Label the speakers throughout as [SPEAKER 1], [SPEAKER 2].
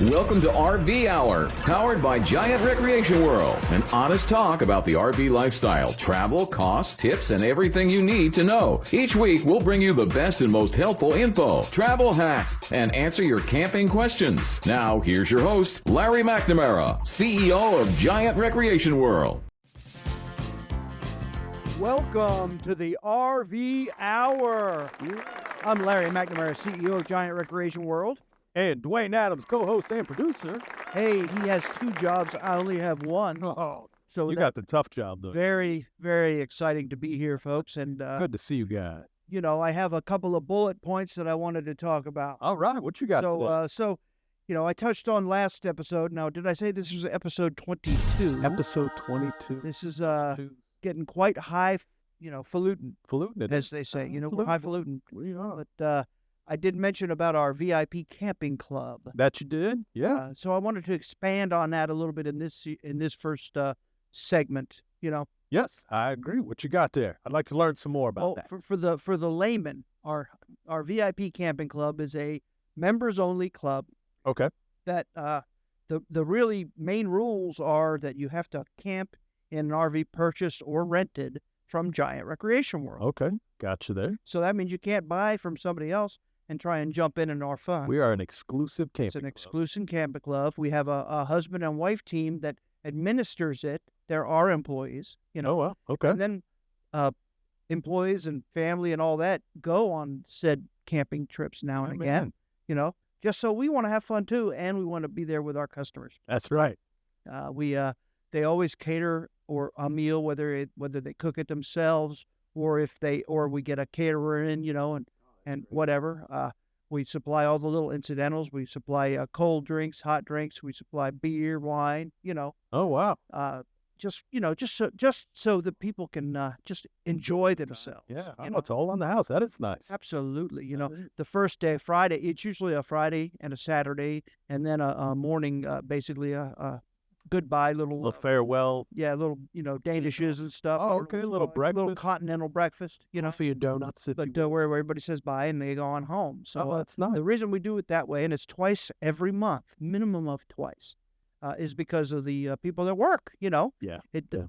[SPEAKER 1] Welcome to RV Hour, powered by Giant Recreation World. An honest talk about the RV lifestyle, travel, costs, tips, and everything you need to know. Each week, we'll bring you the best and most helpful info, travel hacks, and answer your camping questions. Now, here's your host, Larry McNamara, CEO of Giant Recreation World.
[SPEAKER 2] Welcome to the RV Hour. I'm Larry McNamara, CEO of Giant Recreation World.
[SPEAKER 3] And Dwayne Adams, co-host and producer.
[SPEAKER 2] Hey, he has two jobs. I only have one.
[SPEAKER 3] Oh,
[SPEAKER 2] so
[SPEAKER 3] you got the tough job, though.
[SPEAKER 2] Very, very exciting to be here, folks. And
[SPEAKER 3] good to see you guys.
[SPEAKER 2] You know, I have a couple of bullet points that I wanted to talk about.
[SPEAKER 3] All right, what you got today?
[SPEAKER 2] So, you know, I touched on last episode. Now, did I say this was episode 22?
[SPEAKER 3] Episode 22.
[SPEAKER 2] This is getting quite high, you know, falutin, as they say. You know, we're highfalutin.
[SPEAKER 3] We are.
[SPEAKER 2] But I did mention about our VIP camping club.
[SPEAKER 3] That you did? Yeah.
[SPEAKER 2] So I wanted to expand on that a little bit in this first segment. You know.
[SPEAKER 3] Yes, I agree. What you got there? I'd like to learn some more about that.
[SPEAKER 2] For the layman, our VIP camping club is a members only club.
[SPEAKER 3] Okay.
[SPEAKER 2] That the really main rules are that you have to camp in an RV purchased or rented from Giant Recreation World.
[SPEAKER 3] Okay, got you there.
[SPEAKER 2] So that means you can't buy from somebody else and try and jump in our fun.
[SPEAKER 3] We are an exclusive camping
[SPEAKER 2] It's an
[SPEAKER 3] club.
[SPEAKER 2] exclusive camping club. We have a husband and wife team that administers it. There are employees, you know.
[SPEAKER 3] Oh, well, okay.
[SPEAKER 2] And then employees and family and all that go on said camping trips now and again,
[SPEAKER 3] Man.
[SPEAKER 2] you know, just so we want to have fun too, and we want to be there with our customers.
[SPEAKER 3] That's right.
[SPEAKER 2] They always cater or a meal, whether they cook it themselves or we get a caterer in, you know, and whatever. We supply all the little incidentals. We supply cold drinks, hot drinks. We supply beer, wine, you know.
[SPEAKER 3] Oh, wow.
[SPEAKER 2] Just so that people can just enjoy themselves.
[SPEAKER 3] Yeah,
[SPEAKER 2] you know?
[SPEAKER 3] it's all on the house. That is nice.
[SPEAKER 2] Absolutely. You know, the first day, Friday, it's usually a Friday and a Saturday, and then a morning, basically a goodbye, little
[SPEAKER 3] farewell.
[SPEAKER 2] Yeah, little, you know, danishes and stuff.
[SPEAKER 3] Oh, okay, a little breakfast.
[SPEAKER 2] Little continental breakfast, you know.
[SPEAKER 3] For your donuts.
[SPEAKER 2] But where everybody says bye and they go on home. So
[SPEAKER 3] that's nice.
[SPEAKER 2] The reason we do it that way, and it's twice every month, minimum of twice, is because of the people that work, you know.
[SPEAKER 3] Yeah.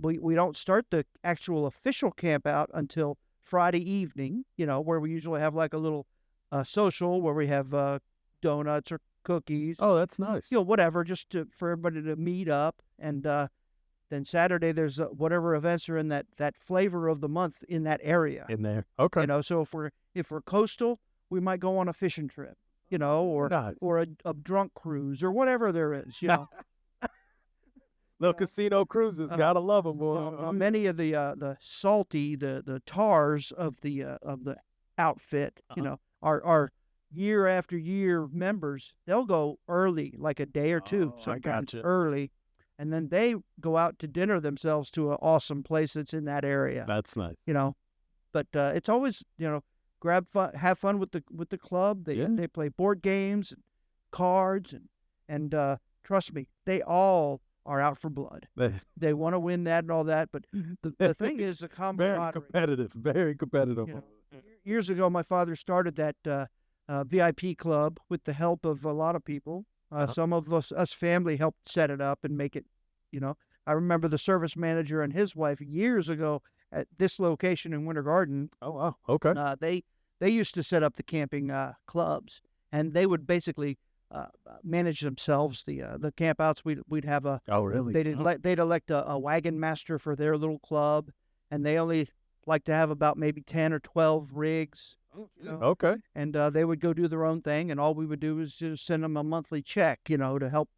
[SPEAKER 2] We don't start the actual official camp out until Friday evening, you know, where we usually have like a little social where we have donuts or cookies.
[SPEAKER 3] Oh, that's nice.
[SPEAKER 2] You know, whatever, just for everybody to meet up. And then Saturday, there's whatever events are in that flavor of the month in that area.
[SPEAKER 3] In there. Okay.
[SPEAKER 2] You know, so if we're coastal, we might go on a fishing trip, you know, or a drunk cruise or whatever there is, you know.
[SPEAKER 3] Little casino cruises, gotta love them, boy.
[SPEAKER 2] Many of the salty, the tars of the outfit, you know, are year after year members. They'll go early, like a day or two, sometimes early, and then they go out to dinner themselves to an awesome place that's in that area.
[SPEAKER 3] That's nice.
[SPEAKER 2] You know, but it's always, you know, have fun with the club. They play board games, and cards, and trust me, they all are out for blood. They want to win that and all that, but the thing is the camaraderie.
[SPEAKER 3] Very competitive.
[SPEAKER 2] You know, years ago, my father started that VIP club with the help of a lot of people. Some of us family helped set it up and make it, you know. I remember the service manager and his wife years ago at this location in Winter Garden.
[SPEAKER 3] Oh, wow. Okay.
[SPEAKER 2] They used to set up the camping clubs, and they would basically manage themselves. The campouts, we'd have a.
[SPEAKER 3] Oh, really?
[SPEAKER 2] They'd elect a wagon master for their little club, and they only like to have about maybe 10 or 12 rigs. You know?
[SPEAKER 3] Okay.
[SPEAKER 2] And they would go do their own thing, and all we would do is just send them a monthly check, you know, to help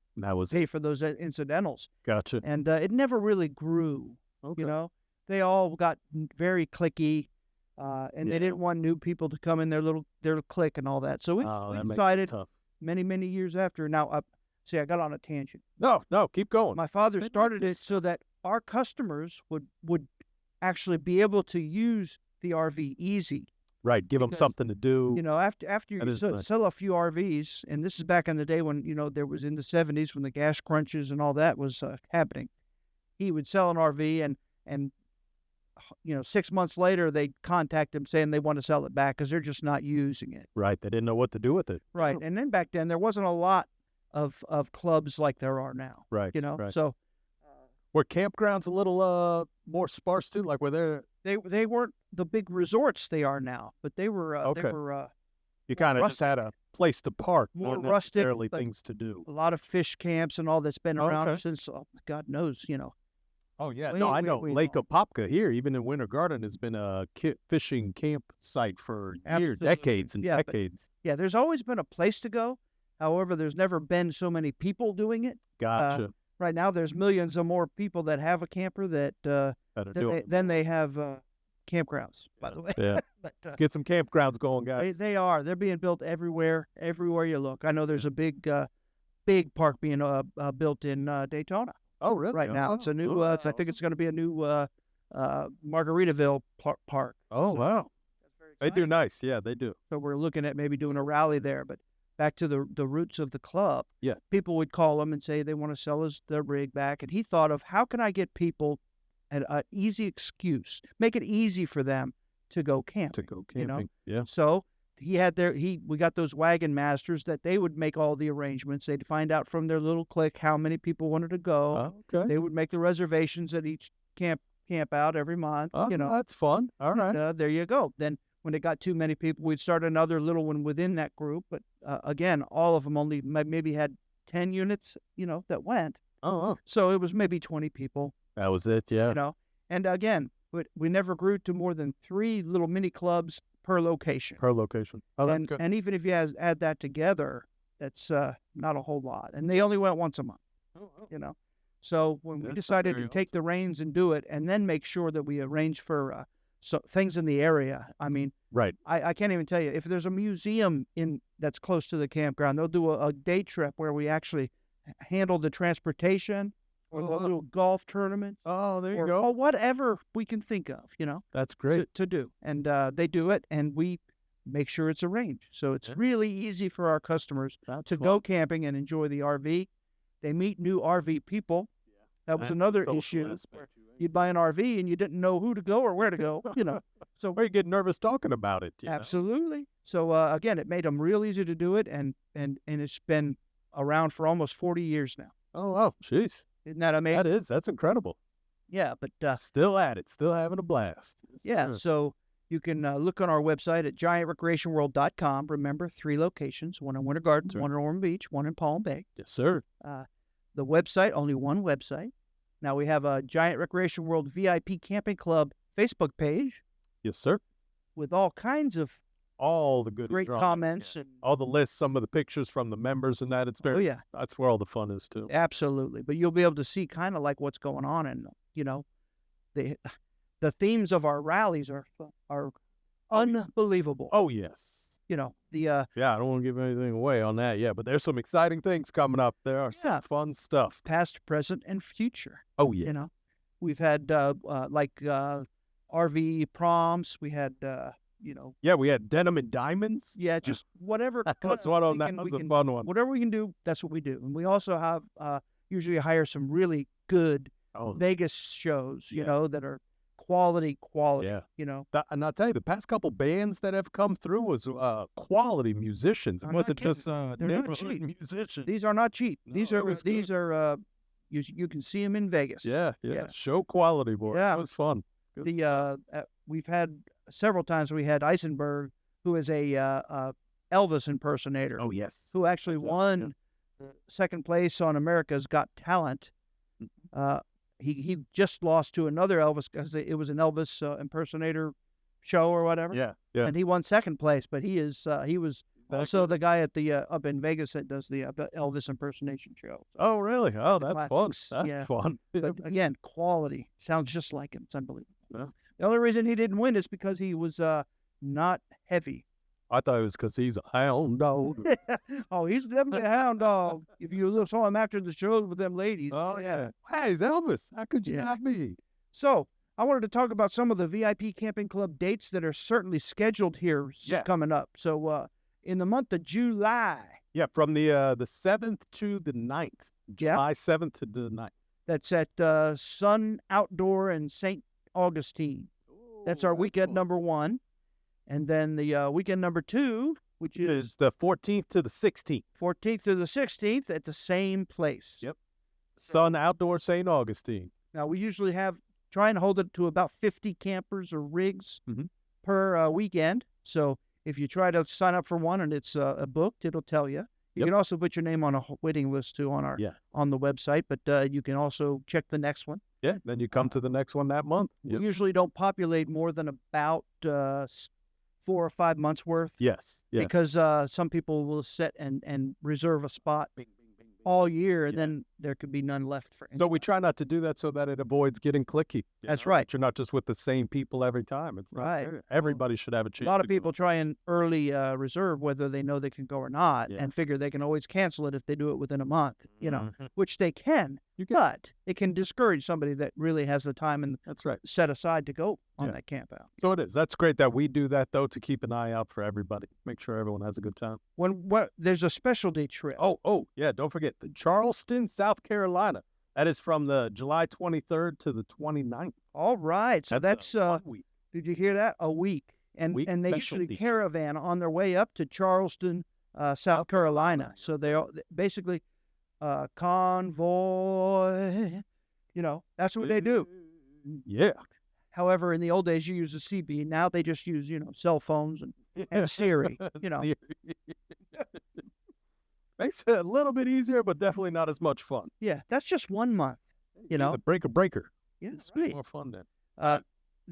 [SPEAKER 2] pay for those incidentals.
[SPEAKER 3] Gotcha.
[SPEAKER 2] And it never really grew.
[SPEAKER 3] Okay.
[SPEAKER 2] You know, they all got very cliquey, and they didn't want new people to come in their little clique and all that. So we decided many years after. Now, I got on a tangent.
[SPEAKER 3] No, keep going.
[SPEAKER 2] My father started it so that our customers would actually be able to use the RV easy.
[SPEAKER 3] Right, give them something to do.
[SPEAKER 2] You know, after you sell a few RVs, and this is back in the day when, you know, there was in the 70s when the gas crunches and all that was happening. He would sell an RV and you know, 6 months later, they'd contact him saying they want to sell it back because they're just not using it.
[SPEAKER 3] Right. They didn't know what to do with it.
[SPEAKER 2] Right. And then back then, there wasn't a lot of clubs like there are now.
[SPEAKER 3] Right.
[SPEAKER 2] You know,
[SPEAKER 3] Right.
[SPEAKER 2] so
[SPEAKER 3] Were campgrounds a little more sparse too? Like were there?
[SPEAKER 2] they weren't the big resorts they are now, but they were
[SPEAKER 3] Okay. You
[SPEAKER 2] more
[SPEAKER 3] kind of just had a place to park,
[SPEAKER 2] more
[SPEAKER 3] not
[SPEAKER 2] rustic,
[SPEAKER 3] necessarily
[SPEAKER 2] like
[SPEAKER 3] things to do.
[SPEAKER 2] a lot of fish camps and all that's been around
[SPEAKER 3] Okay.
[SPEAKER 2] since God knows,
[SPEAKER 3] Oh yeah,
[SPEAKER 2] way,
[SPEAKER 3] no, I
[SPEAKER 2] way,
[SPEAKER 3] know
[SPEAKER 2] way
[SPEAKER 3] Lake
[SPEAKER 2] long.
[SPEAKER 3] Apopka here, even in Winter Garden, has been a fishing camp site for years,
[SPEAKER 2] Absolutely.
[SPEAKER 3] decades and
[SPEAKER 2] Yeah, but
[SPEAKER 3] decades.
[SPEAKER 2] yeah, there's always been a place to go. However, there's never been so many people doing it.
[SPEAKER 3] Gotcha.
[SPEAKER 2] Right now, there's millions of more people that have a camper that
[SPEAKER 3] That are doing it.
[SPEAKER 2] than they have campgrounds. By the way,
[SPEAKER 3] Yeah.
[SPEAKER 2] but
[SPEAKER 3] Let's get some campgrounds going, guys.
[SPEAKER 2] they're being built everywhere you look. I know there's a big park being built in Daytona
[SPEAKER 3] Oh, really?
[SPEAKER 2] right now. It's a new. I think it's going to be a new Margaritaville park.
[SPEAKER 3] Oh, wow.
[SPEAKER 2] That's very
[SPEAKER 3] They do
[SPEAKER 2] exciting.
[SPEAKER 3] nice. Yeah, they do.
[SPEAKER 2] So we're looking at maybe doing a rally there. But back to the roots of the club.
[SPEAKER 3] Yeah.
[SPEAKER 2] People would call him and say they want to sell us their rig back, and he thought of how can I get people an easy excuse, make it easy for them to go camping.
[SPEAKER 3] To go
[SPEAKER 2] You know?
[SPEAKER 3] camping. Yeah.
[SPEAKER 2] So we got those wagon masters that they would make all the arrangements. They'd find out from their little clique how many people wanted to go.
[SPEAKER 3] Oh, okay.
[SPEAKER 2] They would make the reservations at each camp out every month.
[SPEAKER 3] Oh, that's fun. All right.
[SPEAKER 2] There you go. Then when it got too many people, we'd start another little one within that group. But again, all of them only maybe had 10 units, that went.
[SPEAKER 3] Oh,
[SPEAKER 2] So it was maybe 20 people,
[SPEAKER 3] that was it. Yeah.
[SPEAKER 2] And again, we never grew to more than 3 little mini clubs per location.
[SPEAKER 3] Per location. Oh, that's
[SPEAKER 2] and
[SPEAKER 3] good.
[SPEAKER 2] and even if you add that together, that's not a whole lot. And they only went once a month.
[SPEAKER 3] Oh.
[SPEAKER 2] So when we
[SPEAKER 3] That's not
[SPEAKER 2] decided
[SPEAKER 3] very
[SPEAKER 2] to take the reins and do it, and then make sure that we arrange for things in the area. I mean,
[SPEAKER 3] Right.
[SPEAKER 2] I can't even tell you if there's a museum that's close to the campground. They'll do a day trip where we actually handle the transportation, or
[SPEAKER 3] Oh,
[SPEAKER 2] the
[SPEAKER 3] wow.
[SPEAKER 2] little golf tournament,
[SPEAKER 3] Oh, there you
[SPEAKER 2] or
[SPEAKER 3] go.
[SPEAKER 2] whatever we can think of.
[SPEAKER 3] That's great.
[SPEAKER 2] To do. And they do it, and we make sure it's arranged. So it's
[SPEAKER 3] Yeah.
[SPEAKER 2] really easy for our customers
[SPEAKER 3] That's
[SPEAKER 2] to
[SPEAKER 3] fun.
[SPEAKER 2] go camping and enjoy the RV. They meet new RV people. That was
[SPEAKER 3] And
[SPEAKER 2] another
[SPEAKER 3] social
[SPEAKER 2] issue.
[SPEAKER 3] aspect.
[SPEAKER 2] You'd buy an RV and you didn't know who to go or where to go. So
[SPEAKER 3] Or you get nervous talking about it. you know?
[SPEAKER 2] absolutely. So again, it made them real easy to do it, and it's been around for almost 40 years now.
[SPEAKER 3] Oh, wow. Jeez.
[SPEAKER 2] Isn't that amazing?
[SPEAKER 3] That's incredible.
[SPEAKER 2] Yeah, but
[SPEAKER 3] Still at it. Still having a blast.
[SPEAKER 2] yeah,
[SPEAKER 3] Sure.
[SPEAKER 2] so you can look on our website at giantrecreationworld.com. Remember, 3 locations, one in Winter Garden,
[SPEAKER 3] That's right.
[SPEAKER 2] one in Ormond Beach, one in Palm Bay.
[SPEAKER 3] Yes, sir.
[SPEAKER 2] The website, only one website. Now we have a Giant Recreation World VIP Camping Club Facebook page
[SPEAKER 3] Yes, sir.
[SPEAKER 2] with all kinds of
[SPEAKER 3] All the good
[SPEAKER 2] great comments. And
[SPEAKER 3] all the lists, some of the pictures from the members and that. It's
[SPEAKER 2] oh
[SPEAKER 3] very,
[SPEAKER 2] yeah,
[SPEAKER 3] that's where all the fun is too.
[SPEAKER 2] absolutely. But you'll be able to see kind of like what's going on, and the themes of our rallies are unbelievable.
[SPEAKER 3] Oh, yes.
[SPEAKER 2] The
[SPEAKER 3] Yeah, I don't want to give anything away on that yet, but there's some exciting things coming up. There are
[SPEAKER 2] Yeah.
[SPEAKER 3] some fun stuff.
[SPEAKER 2] past, present, and future.
[SPEAKER 3] Oh, yeah.
[SPEAKER 2] We've had RV proms. We had
[SPEAKER 3] Yeah, we had Denim and Diamonds.
[SPEAKER 2] yeah, just whatever.
[SPEAKER 3] That
[SPEAKER 2] kinda
[SPEAKER 3] was one on that.
[SPEAKER 2] thinking
[SPEAKER 3] Was
[SPEAKER 2] we
[SPEAKER 3] a
[SPEAKER 2] can-
[SPEAKER 3] fun one.
[SPEAKER 2] Whatever we can do, that's what we do. And we also have usually hire some really good
[SPEAKER 3] Oh,
[SPEAKER 2] Vegas shows,
[SPEAKER 3] Yeah.
[SPEAKER 2] that are quality.
[SPEAKER 3] yeah. And I'll tell you, the past couple bands that have come through was quality musicians. It
[SPEAKER 2] I'm not
[SPEAKER 3] wasn't
[SPEAKER 2] kidding.
[SPEAKER 3] just
[SPEAKER 2] not
[SPEAKER 3] neighborhood
[SPEAKER 2] cheap.
[SPEAKER 3] musicians.
[SPEAKER 2] These are not cheap.
[SPEAKER 3] No,
[SPEAKER 2] These
[SPEAKER 3] it
[SPEAKER 2] are
[SPEAKER 3] was
[SPEAKER 2] these are you can see them in Vegas.
[SPEAKER 3] Yeah,
[SPEAKER 2] Yeah.
[SPEAKER 3] show quality, boy.
[SPEAKER 2] Yeah.
[SPEAKER 3] It was fun. Good
[SPEAKER 2] We've had several times we had Eisenberg, who is a Elvis impersonator,
[SPEAKER 3] Oh, yes.
[SPEAKER 2] who actually
[SPEAKER 3] Fantastic,
[SPEAKER 2] won second place on America's Got Talent.
[SPEAKER 3] Mm-hmm.
[SPEAKER 2] He just lost to another Elvis because it was an Elvis impersonator show or whatever.
[SPEAKER 3] Yeah, yeah.
[SPEAKER 2] And he won second place, but he was also the guy at the up in Vegas that does the Elvis impersonation show.
[SPEAKER 3] Oh, really? Oh,
[SPEAKER 2] The
[SPEAKER 3] that's
[SPEAKER 2] classics,
[SPEAKER 3] fun. That's
[SPEAKER 2] yeah.
[SPEAKER 3] fun.
[SPEAKER 2] But again, quality sounds just like him. It's unbelievable.
[SPEAKER 3] Yeah.
[SPEAKER 2] The only reason he didn't win is because he was not heavy.
[SPEAKER 3] I thought it was because he's a hound dog.
[SPEAKER 2] Oh, he's definitely a hound dog. If you saw him after the show with them ladies.
[SPEAKER 3] Oh, yeah. Hey, it's Elvis. How could you
[SPEAKER 2] Yeah.
[SPEAKER 3] not be?
[SPEAKER 2] So I wanted to talk about some of the VIP Camping Club dates that are certainly scheduled here
[SPEAKER 3] Yeah.
[SPEAKER 2] coming up. So in the month of July,
[SPEAKER 3] Yeah, from the 7th to the 9th.
[SPEAKER 2] yeah,
[SPEAKER 3] July 7th to the 9th.
[SPEAKER 2] that's at Sun Outdoor in St. Augustine. That's our weekend number 1. And then the weekend number 2 which is
[SPEAKER 3] It's the 14th to the 16th.
[SPEAKER 2] 14th through the 16th at the same place.
[SPEAKER 3] Yep. Sun Outdoor St. Augustine.
[SPEAKER 2] Now, we usually try and hold it to about 50 campers or rigs per weekend. So if you try to sign up for one and it's booked, it'll tell you. You can also put your name on a waiting list too on the website, but you can also check the next one.
[SPEAKER 3] Yeah, then you come to the next one that month.
[SPEAKER 2] We usually don't populate more than about 4 or 5 months worth.
[SPEAKER 3] Yes. Yeah.
[SPEAKER 2] Because some people will set and reserve a spot all year, and then there could be none left for
[SPEAKER 3] So we try not to do that so that it avoids getting clicky.
[SPEAKER 2] That's right.
[SPEAKER 3] You're not just with the same people every time. It's
[SPEAKER 2] right.
[SPEAKER 3] Everybody should have a chance.
[SPEAKER 2] A lot of people try and early reserve whether they know they can go or not, and figure they can always cancel it if they do it within a month, which they can. But it can discourage somebody that really has the time and set aside to go on that camp out.
[SPEAKER 3] So it is. That's great that we do that, though, to keep an eye out for everybody. Make sure everyone has a good time.
[SPEAKER 2] There's a specialty trip.
[SPEAKER 3] Oh, yeah. Don't forget the Charleston, South Carolina. That is from the July 23rd to the 29th.
[SPEAKER 2] All right. So that's
[SPEAKER 3] 1 week.
[SPEAKER 2] Did you hear that? A week. And they usually caravan on their way up to Charleston, South Carolina. So they basically convoy, that's what they do.
[SPEAKER 3] Yeah.
[SPEAKER 2] However, in the old days, you use a CB. Now they just use, cell phones and Siri,
[SPEAKER 3] Makes it a little bit easier, but definitely not as much fun.
[SPEAKER 2] Yeah, that's just 1 month,
[SPEAKER 3] The breaker.
[SPEAKER 2] Yeah,
[SPEAKER 3] it's
[SPEAKER 2] sweet.
[SPEAKER 3] More fun then.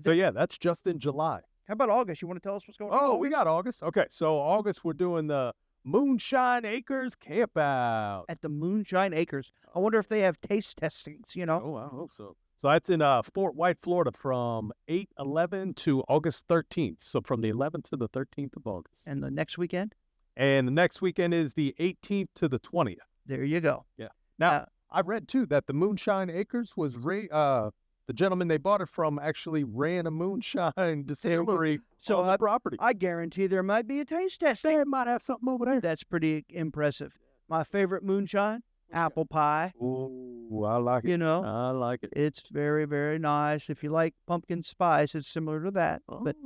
[SPEAKER 3] So yeah, that's just in July.
[SPEAKER 2] How about August? You want to tell us what's going on?
[SPEAKER 3] Oh, we got August. Okay, so August we're doing the Moonshine Acres Campout.
[SPEAKER 2] At the Moonshine Acres. I wonder if they have taste testings,
[SPEAKER 3] Oh, I hope so. So that's in Fort White, Florida from 8/11 to August 13th. So from the 11th to the 13th of August.
[SPEAKER 2] And the next weekend?
[SPEAKER 3] And the next weekend is the 18th to the 20th.
[SPEAKER 2] There you go.
[SPEAKER 3] Yeah. Now, I read, too, that the Moonshine Acres was the gentleman they bought it from actually ran a moonshine distillery on the property.
[SPEAKER 2] I guarantee there might be a taste test.
[SPEAKER 3] They might have something over there.
[SPEAKER 2] That's pretty impressive. My favorite moonshine, apple pie.
[SPEAKER 3] Ooh, I like it. I like it.
[SPEAKER 2] It's very, very nice. If you like pumpkin spice, it's similar to that, but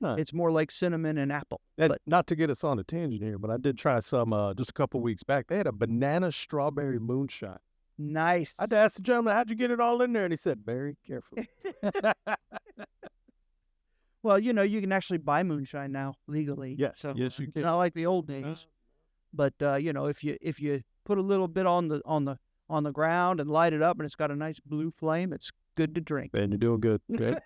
[SPEAKER 2] it's more like cinnamon and apple.
[SPEAKER 3] But not to get us on a tangent here, but I did try some just a couple weeks back. They had a banana strawberry moonshine.
[SPEAKER 2] Nice.
[SPEAKER 3] I had to ask the gentleman, how'd you get it all in there? And he said, very carefully.
[SPEAKER 2] Well, you can actually buy moonshine now legally.
[SPEAKER 3] Yes,
[SPEAKER 2] so
[SPEAKER 3] yes, you can.
[SPEAKER 2] It's not like the old days. But if you put a little bit on the ground and light it up, and it's got a nice blue flame, it's good to drink.
[SPEAKER 3] And you're doing good. Okay?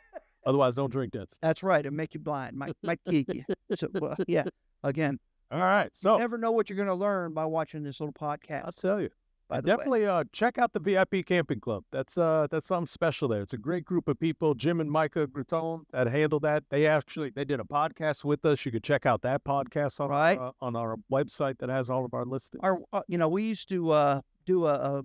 [SPEAKER 3] Otherwise, don't drink that stuff.
[SPEAKER 2] That's right. It'll make you blind. Might geek you. So yeah. Again.
[SPEAKER 3] All right. So
[SPEAKER 2] you never know what you're going to learn by watching this little podcast.
[SPEAKER 3] I'll tell you. Definitely check out the VIP Camping Club. That's something special there. It's a great group of people. Jim and Micah Gratton that handle that. They did a podcast with us. You could check out that podcast on our website that has all of our listings.
[SPEAKER 2] We used to do a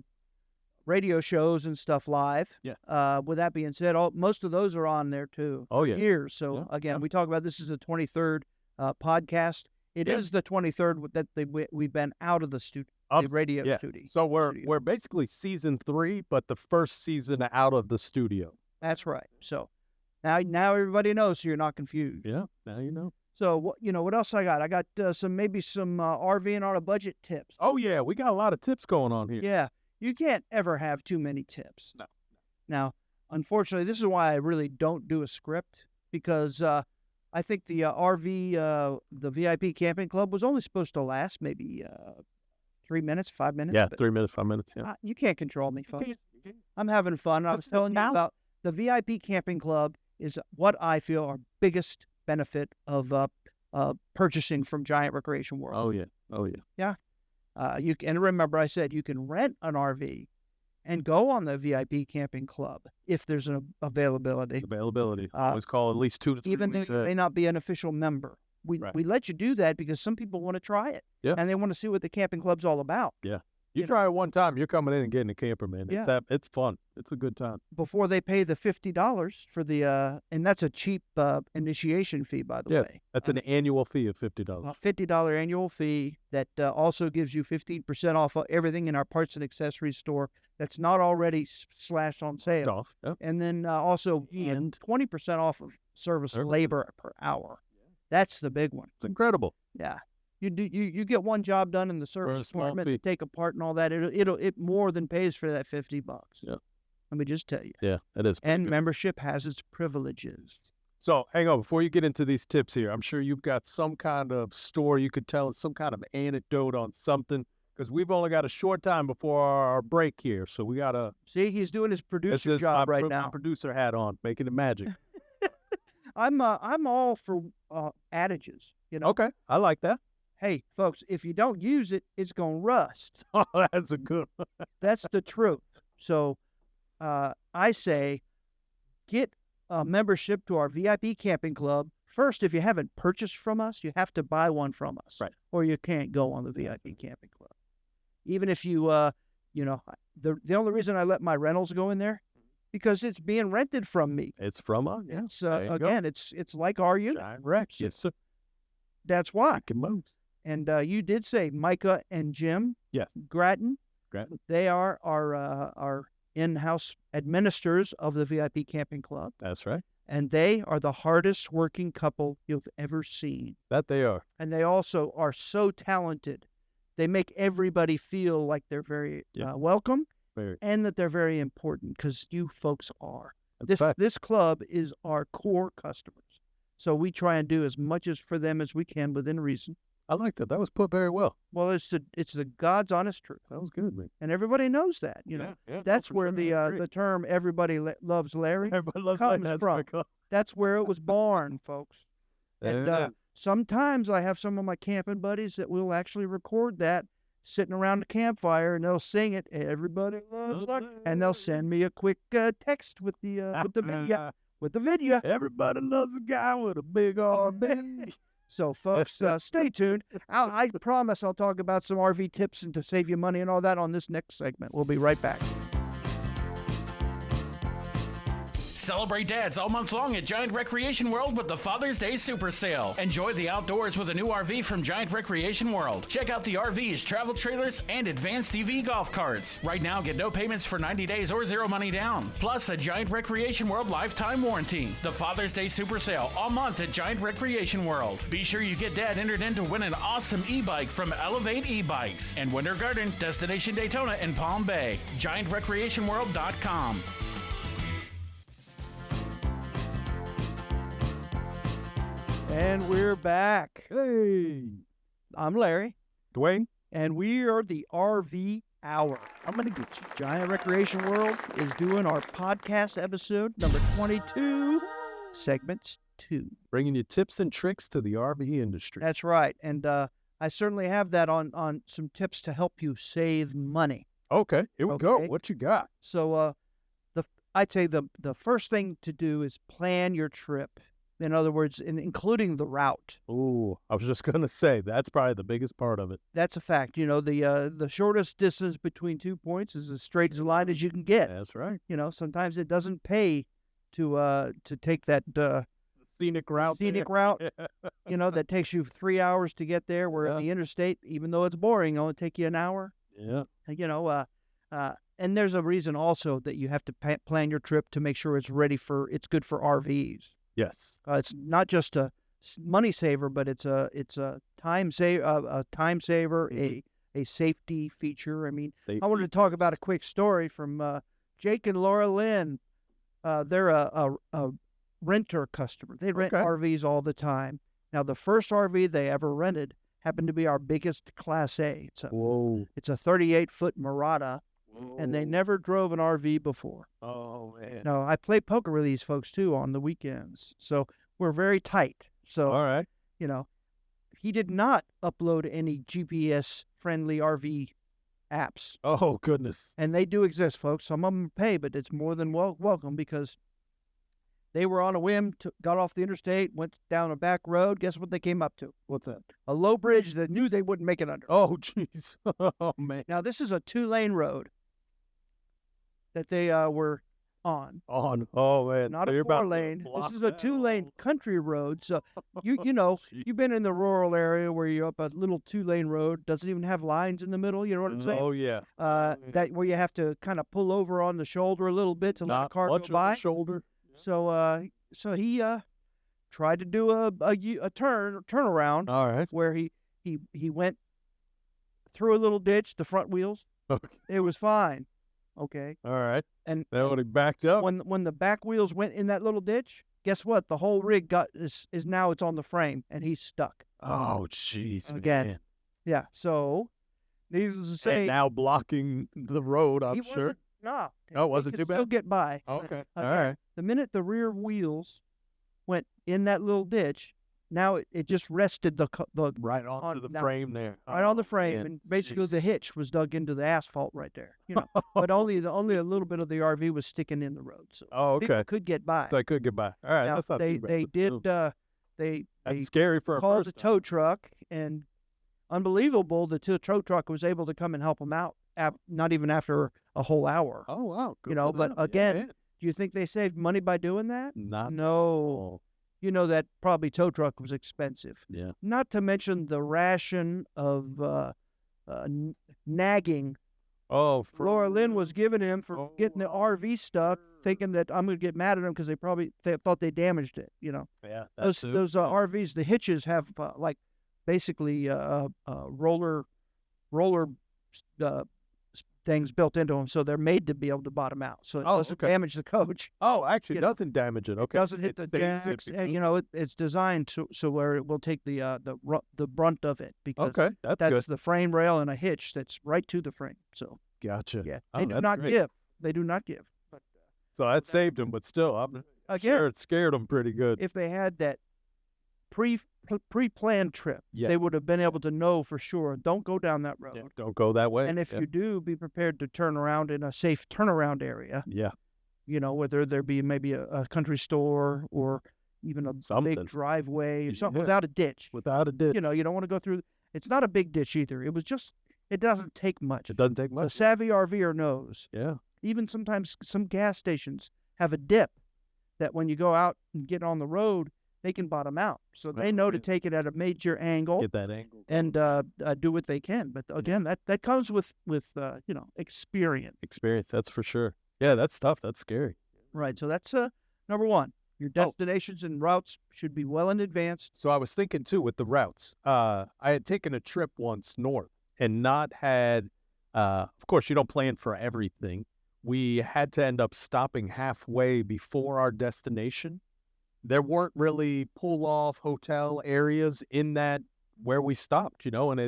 [SPEAKER 2] radio shows and stuff live.
[SPEAKER 3] Yeah.
[SPEAKER 2] With that being said, most of those are on there too.
[SPEAKER 3] Oh yeah.
[SPEAKER 2] Years. So again, we talk about this is the 23rd podcast. It is the 23rd that we've been out of the studio. The radio studio.
[SPEAKER 3] So we're basically season 3, but the first season out of the studio.
[SPEAKER 2] That's right. So now everybody knows, so you're not confused.
[SPEAKER 3] Yeah, now you know.
[SPEAKER 2] So what else I got? I got some RVing on a budget tips.
[SPEAKER 3] Oh yeah, we got a lot of tips going on here.
[SPEAKER 2] Yeah, you can't ever have too many tips.
[SPEAKER 3] No.
[SPEAKER 2] Now, unfortunately, this is why I really don't do a script, because I think the the VIP Camping Club was only supposed to last maybe 3 minutes, 5 minutes.
[SPEAKER 3] Yeah, 3 minutes, 5 minutes. Yeah.
[SPEAKER 2] You can't control me, folks. I'm having fun. I was telling you about the VIP Camping Club is what I feel our biggest benefit of purchasing from Giant Recreation World.
[SPEAKER 3] Oh yeah. Oh yeah.
[SPEAKER 2] Yeah. You can remember I said you can rent an RV and go on the VIP Camping Club if there's an availability.
[SPEAKER 3] Always call at least 2 to 3
[SPEAKER 2] even
[SPEAKER 3] weeks.
[SPEAKER 2] Even if you may not be an official member. We let you do that because some people want to try it.
[SPEAKER 3] Yeah.
[SPEAKER 2] And they want to see what the camping club's all about.
[SPEAKER 3] Yeah. You try it one time, you're coming in and getting a camper, man. It's fun. It's a good time.
[SPEAKER 2] Before they pay the $50 for the and that's a cheap initiation fee, by the way.
[SPEAKER 3] That's an annual fee of $50.
[SPEAKER 2] $50 annual fee that also gives you 15% off of everything in our parts and accessories store that's not already slashed on sale.
[SPEAKER 3] Yep.
[SPEAKER 2] And then also 20% off of service labor per hour. That's the big one.
[SPEAKER 3] It's incredible.
[SPEAKER 2] Yeah. You get one job done in the service department to take apart and all that. It more than pays for that $50.
[SPEAKER 3] Yeah.
[SPEAKER 2] Let me just tell you.
[SPEAKER 3] Yeah, it is.
[SPEAKER 2] And
[SPEAKER 3] good.
[SPEAKER 2] membership has its privileges.
[SPEAKER 3] So hang on, before you get into these tips here, I'm sure you've got some kind of story you could tell us, some kind of anecdote on something, because we've only got a short time before our break here. So we got to...
[SPEAKER 2] See, he's doing his producer job right now.
[SPEAKER 3] My producer hat on, making it magic.
[SPEAKER 2] I'm all for adages, you know.
[SPEAKER 3] Okay, I like that.
[SPEAKER 2] Hey, folks, if you don't use it, it's going to rust.
[SPEAKER 3] Oh, that's a good one.
[SPEAKER 2] That's the truth. So I say get a membership to our VIP camping club. First, if you haven't purchased from us, you have to buy one from us.
[SPEAKER 3] Right.
[SPEAKER 2] Or you can't go on the VIP camping club. Even if you, the only reason I let my rentals go in there, because it's being rented from me.
[SPEAKER 3] It's from us. Yeah.
[SPEAKER 2] It's, again, it's like our unit.
[SPEAKER 3] Giant Rex. Yes, sir.
[SPEAKER 2] That's why.
[SPEAKER 3] And
[SPEAKER 2] you did say Micah and Jim.
[SPEAKER 3] Yes.
[SPEAKER 2] Grattan. They are our in-house administrators of the VIP Camping Club.
[SPEAKER 3] That's right.
[SPEAKER 2] And they are the hardest working couple you've ever seen.
[SPEAKER 3] That they are.
[SPEAKER 2] And they also are so talented. They make everybody feel like they're very welcome and that they're very important, because you folks are. This club is our core customers. So we try and do as much as for them as we can within reason.
[SPEAKER 3] I like that. That was put very well.
[SPEAKER 2] Well, it's the God's honest truth.
[SPEAKER 3] That was good, man.
[SPEAKER 2] And everybody knows that, you know.
[SPEAKER 3] Yeah,
[SPEAKER 2] that's where the term "everybody loves Larry" comes from. That's where it was born, folks. And sometimes I have some of my camping buddies that will actually record that sitting around the campfire, and they'll sing it. Everybody loves Larry, and they'll send me a quick text with the video. With the video.
[SPEAKER 3] Everybody loves a guy with a big RV.
[SPEAKER 2] So, folks, stay tuned. I promise I'll talk about some RV tips and to save you money and all that on this next segment. We'll be right back.
[SPEAKER 4] Celebrate dads all month long at Giant Recreation World with the Father's Day Super Sale. Enjoy the outdoors with a new RV from Giant Recreation World. Check out the RVs, travel trailers, and advanced EV golf carts. Right now, get no payments for 90 days or zero money down. Plus, a Giant Recreation World lifetime warranty. The Father's Day Super Sale all month at Giant Recreation World. Be sure you get dad entered in to win an awesome e-bike from Elevate eBikes. And Winter Garden, Destination Daytona in Palm Bay. GiantRecreationWorld.com.
[SPEAKER 2] And we're back.
[SPEAKER 3] Hey.
[SPEAKER 2] I'm Larry.
[SPEAKER 3] Dwayne.
[SPEAKER 2] And we are the RV Hour.
[SPEAKER 3] I'm going to get you.
[SPEAKER 2] Giant Recreation World is doing our podcast episode number 22, segments 2.
[SPEAKER 3] Bringing you tips and tricks to the RV industry.
[SPEAKER 2] That's right. And I certainly have that on some tips to help you save money.
[SPEAKER 3] Okay, here we go. What you got?
[SPEAKER 2] So I'd say the first thing to do is plan your trip. In other words, including the route.
[SPEAKER 3] Oh, I was just going to say, that's probably the biggest part of it.
[SPEAKER 2] That's a fact. You know, the shortest distance between 2 points is as straight as a line as you can get.
[SPEAKER 3] That's right.
[SPEAKER 2] You know, sometimes it doesn't pay to take that
[SPEAKER 3] scenic route.
[SPEAKER 2] You know, that takes you 3 hours to get there, where the interstate, even though it's boring, it'll take you an hour.
[SPEAKER 3] Yeah.
[SPEAKER 2] You know, and there's a reason also that you have to plan your trip to make sure it's good for RVs.
[SPEAKER 3] Yes.
[SPEAKER 2] It's not just a money saver, but it's a time saver, a safety feature. I mean, I wanted to talk about a quick story from Jake and Laura Lynn. They're a renter customer. They rent RVs all the time. Now, the first RV they ever rented happened to be our biggest Class A. It's a 38-foot Murata. And they never drove an RV before.
[SPEAKER 3] Oh, man.
[SPEAKER 2] No, I play poker with these folks, too, on the weekends. So we're very tight. So,
[SPEAKER 3] all right.
[SPEAKER 2] You know, he did not upload any GPS-friendly RV apps.
[SPEAKER 3] Oh, goodness.
[SPEAKER 2] And they do exist, folks. Some of them pay, but it's more than welcome, because they were on a whim, got off the interstate, went down a back road. Guess what they came up to?
[SPEAKER 3] What's that?
[SPEAKER 2] A low bridge that knew they wouldn't make it under.
[SPEAKER 3] Oh, jeez. Oh, man.
[SPEAKER 2] Now, this is a 2-lane road that they were on.
[SPEAKER 3] Oh, man.
[SPEAKER 2] Not a 4-lane. This is a 2-lane country road. So, you know, you've been in the rural area where you're up a little 2-lane road. Doesn't even have lines in the middle. You know what I'm saying?
[SPEAKER 3] Oh, yeah.
[SPEAKER 2] That where you have to kind of pull over on the shoulder a little bit to let the car go by.
[SPEAKER 3] Shoulder.
[SPEAKER 2] So he tried to do a turnaround.
[SPEAKER 3] All right.
[SPEAKER 2] Where he He went through a little ditch, the front wheels.
[SPEAKER 3] Okay.
[SPEAKER 2] It was fine. Okay.
[SPEAKER 3] All right.
[SPEAKER 2] And
[SPEAKER 3] then when he backed up,
[SPEAKER 2] when the back wheels went in that little ditch, guess what? The whole rig is now it's on the frame and he's stuck.
[SPEAKER 3] oh jeez,
[SPEAKER 2] Again.
[SPEAKER 3] man.
[SPEAKER 2] Yeah. So, needless to say,
[SPEAKER 3] And now blocking the road, I'm
[SPEAKER 2] he
[SPEAKER 3] sure.
[SPEAKER 2] wasn't- No.
[SPEAKER 3] Oh, it wasn't
[SPEAKER 2] he
[SPEAKER 3] too
[SPEAKER 2] could still
[SPEAKER 3] bad?
[SPEAKER 2] get by.
[SPEAKER 3] Okay. All
[SPEAKER 2] Again,
[SPEAKER 3] right.
[SPEAKER 2] The minute the rear wheels went in that little ditch, now it just rested the
[SPEAKER 3] Right onto the
[SPEAKER 2] now-
[SPEAKER 3] frame there.
[SPEAKER 2] right on the
[SPEAKER 3] Oh,
[SPEAKER 2] frame,
[SPEAKER 3] man.
[SPEAKER 2] and basically
[SPEAKER 3] Jeez.
[SPEAKER 2] the hitch was dug into the asphalt right there. But only a little bit of the RV was sticking in the road, so
[SPEAKER 3] Oh,
[SPEAKER 2] people
[SPEAKER 3] okay.
[SPEAKER 2] could get by.
[SPEAKER 3] So I could get by. All right.
[SPEAKER 2] Now,
[SPEAKER 3] That's not
[SPEAKER 2] they
[SPEAKER 3] too bad.
[SPEAKER 2] they
[SPEAKER 3] but
[SPEAKER 2] did
[SPEAKER 3] still,
[SPEAKER 2] they
[SPEAKER 3] that's scary for a
[SPEAKER 2] called the
[SPEAKER 3] first time.
[SPEAKER 2] tow truck, and unbelievable, the tow truck was able to come and help them out. Not even after a whole hour.
[SPEAKER 3] Oh wow. Good
[SPEAKER 2] know,
[SPEAKER 3] for
[SPEAKER 2] but
[SPEAKER 3] them. Yeah,
[SPEAKER 2] again,
[SPEAKER 3] man.
[SPEAKER 2] Do you think they saved money by doing that?
[SPEAKER 3] Not
[SPEAKER 2] No. You know that probably tow truck was expensive.
[SPEAKER 3] Yeah.
[SPEAKER 2] Not to mention the ration of nagging
[SPEAKER 3] Oh,
[SPEAKER 2] Laura Lynn was giving him for
[SPEAKER 3] Oh,
[SPEAKER 2] getting the RV stuck, thinking that I'm going to get mad at him because they probably thought they damaged it.
[SPEAKER 3] Yeah.
[SPEAKER 2] Those RVs, the hitches have like basically roller things built into them, so they're made to be able to bottom out, so it doesn't damage the coach.
[SPEAKER 3] Oh, actually,
[SPEAKER 2] you know,
[SPEAKER 3] doesn't damage it. Okay.
[SPEAKER 2] It doesn't hit the
[SPEAKER 3] stays
[SPEAKER 2] jacks,
[SPEAKER 3] it
[SPEAKER 2] and it's designed so where it will take the brunt of it, because
[SPEAKER 3] Okay, that's
[SPEAKER 2] that's
[SPEAKER 3] good.
[SPEAKER 2] the frame rail and a hitch that's right to the frame. So
[SPEAKER 3] Gotcha.
[SPEAKER 2] yeah,
[SPEAKER 3] Oh,
[SPEAKER 2] they do
[SPEAKER 3] that's
[SPEAKER 2] not
[SPEAKER 3] great.
[SPEAKER 2] give. They do not give. But
[SPEAKER 3] So that saved him, but still, I'm
[SPEAKER 2] again,
[SPEAKER 3] sure it scared him pretty good.
[SPEAKER 2] if they had that pre-planned trip,
[SPEAKER 3] Yeah.
[SPEAKER 2] they would have been able to know for sure. Don't go down that road.
[SPEAKER 3] Yeah, don't go that way.
[SPEAKER 2] And if
[SPEAKER 3] yeah.
[SPEAKER 2] you do, be prepared to turn around in a safe turnaround area.
[SPEAKER 3] Yeah.
[SPEAKER 2] Whether there be maybe a country store or even a
[SPEAKER 3] Something.
[SPEAKER 2] big driveway or something
[SPEAKER 3] Yeah.
[SPEAKER 2] without a ditch.
[SPEAKER 3] Without a ditch.
[SPEAKER 2] You don't want to go through. It's not a big ditch either. It doesn't take much.
[SPEAKER 3] It doesn't take
[SPEAKER 2] A
[SPEAKER 3] much.
[SPEAKER 2] savvy RVer knows.
[SPEAKER 3] Yeah.
[SPEAKER 2] Even sometimes some gas stations have a dip that when you go out and get on the road, they can bottom out. So they know to
[SPEAKER 3] Right.
[SPEAKER 2] take it at a major angle
[SPEAKER 3] Get that angle.
[SPEAKER 2] and do what they can. But again, that comes with experience.
[SPEAKER 3] Experience, that's for sure. Yeah, that's tough. That's scary.
[SPEAKER 2] Right. So that's number one. Your destinations and routes should be well in advance.
[SPEAKER 3] So I was thinking too with the routes. I had taken a trip once north and not had, of course, you don't plan for everything. We had to end up stopping halfway before our destination. There weren't really pull-off hotel areas in that where we stopped, and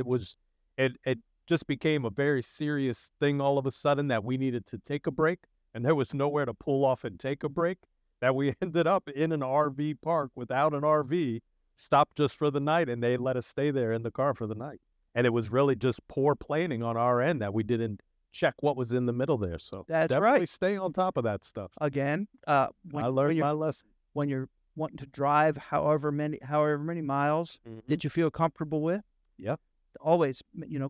[SPEAKER 3] it just became a very serious thing all of a sudden that we needed to take a break, and there was nowhere to pull off and take a break, that we ended up in an RV park without an RV, stopped just for the night, and they let us stay there in the car for the night. And it was really just poor planning on our end that we didn't check what was in the middle there. So
[SPEAKER 2] That's
[SPEAKER 3] definitely
[SPEAKER 2] right.
[SPEAKER 3] stay on top of that stuff.
[SPEAKER 2] Again,
[SPEAKER 3] I learned my lesson.
[SPEAKER 2] when you're wanting to drive however many miles that you feel comfortable with.
[SPEAKER 3] Yep.
[SPEAKER 2] Always,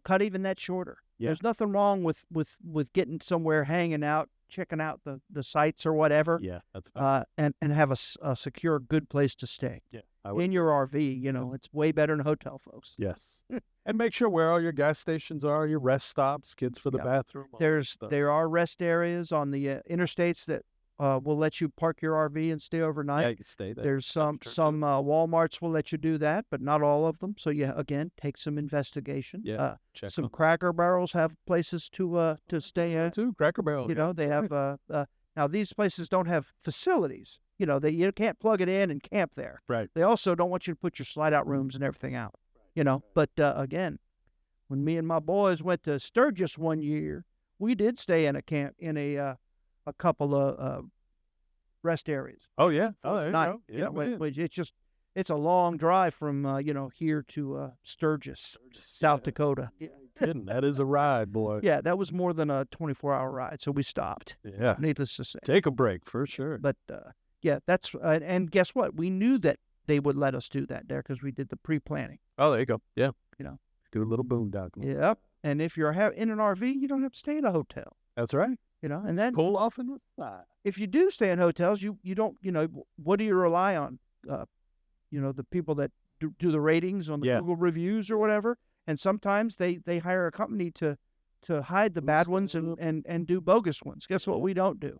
[SPEAKER 2] cut even that shorter.
[SPEAKER 3] Yeah.
[SPEAKER 2] There's nothing wrong with getting somewhere, hanging out, checking out the sites or whatever.
[SPEAKER 3] Yeah, that's fine.
[SPEAKER 2] And have a secure, good place to stay.
[SPEAKER 3] Yeah, I would.
[SPEAKER 2] In your RV, it's way better than a hotel, folks.
[SPEAKER 3] Yes. And make sure where all your gas stations are, your rest stops, kids for the
[SPEAKER 2] Yeah.
[SPEAKER 3] bathroom. all that stuff.
[SPEAKER 2] There are rest areas on the interstates that will let you park your RV and stay overnight.
[SPEAKER 3] Yeah, you can stay there.
[SPEAKER 2] There's some Walmarts will let you do that, but not all of them. So again, take some investigation.
[SPEAKER 3] Yeah, check
[SPEAKER 2] Some
[SPEAKER 3] on
[SPEAKER 2] Cracker Barrels have places to stay at.
[SPEAKER 3] too. Cracker Barrel.
[SPEAKER 2] They have now these places don't have facilities. You can't plug it in and camp there.
[SPEAKER 3] Right.
[SPEAKER 2] They also don't want you to put your slide out rooms and everything out. But again, when me and my boys went to Sturgis one year, we did stay in a camp in a couple of rest areas.
[SPEAKER 3] Oh yeah. Oh, there you
[SPEAKER 2] Night,
[SPEAKER 3] go. Yeah, man.
[SPEAKER 2] which it's a long drive from here to Sturgis, South Dakota.
[SPEAKER 3] Kidding. That is a ride, boy.
[SPEAKER 2] Yeah, that was more than a 24-hour ride, so we stopped.
[SPEAKER 3] Yeah.
[SPEAKER 2] Needless to say.
[SPEAKER 3] Take a break for sure.
[SPEAKER 2] But yeah, that's and guess what? We knew that they would let us do that there because we did the pre-planning.
[SPEAKER 3] Oh, there you go. Yeah. Do a little
[SPEAKER 2] Mm-hmm.
[SPEAKER 3] boondocking.
[SPEAKER 2] Yep. And if you're in an RV, you don't have to stay at a hotel.
[SPEAKER 3] That's right.
[SPEAKER 2] And then
[SPEAKER 3] Pull off and reply.
[SPEAKER 2] if you do stay in hotels, you don't, what do you rely on? The people that do the ratings on the Google reviews or whatever. And sometimes they hire a company to hide the bad ones and do bogus ones. Guess what we don't do?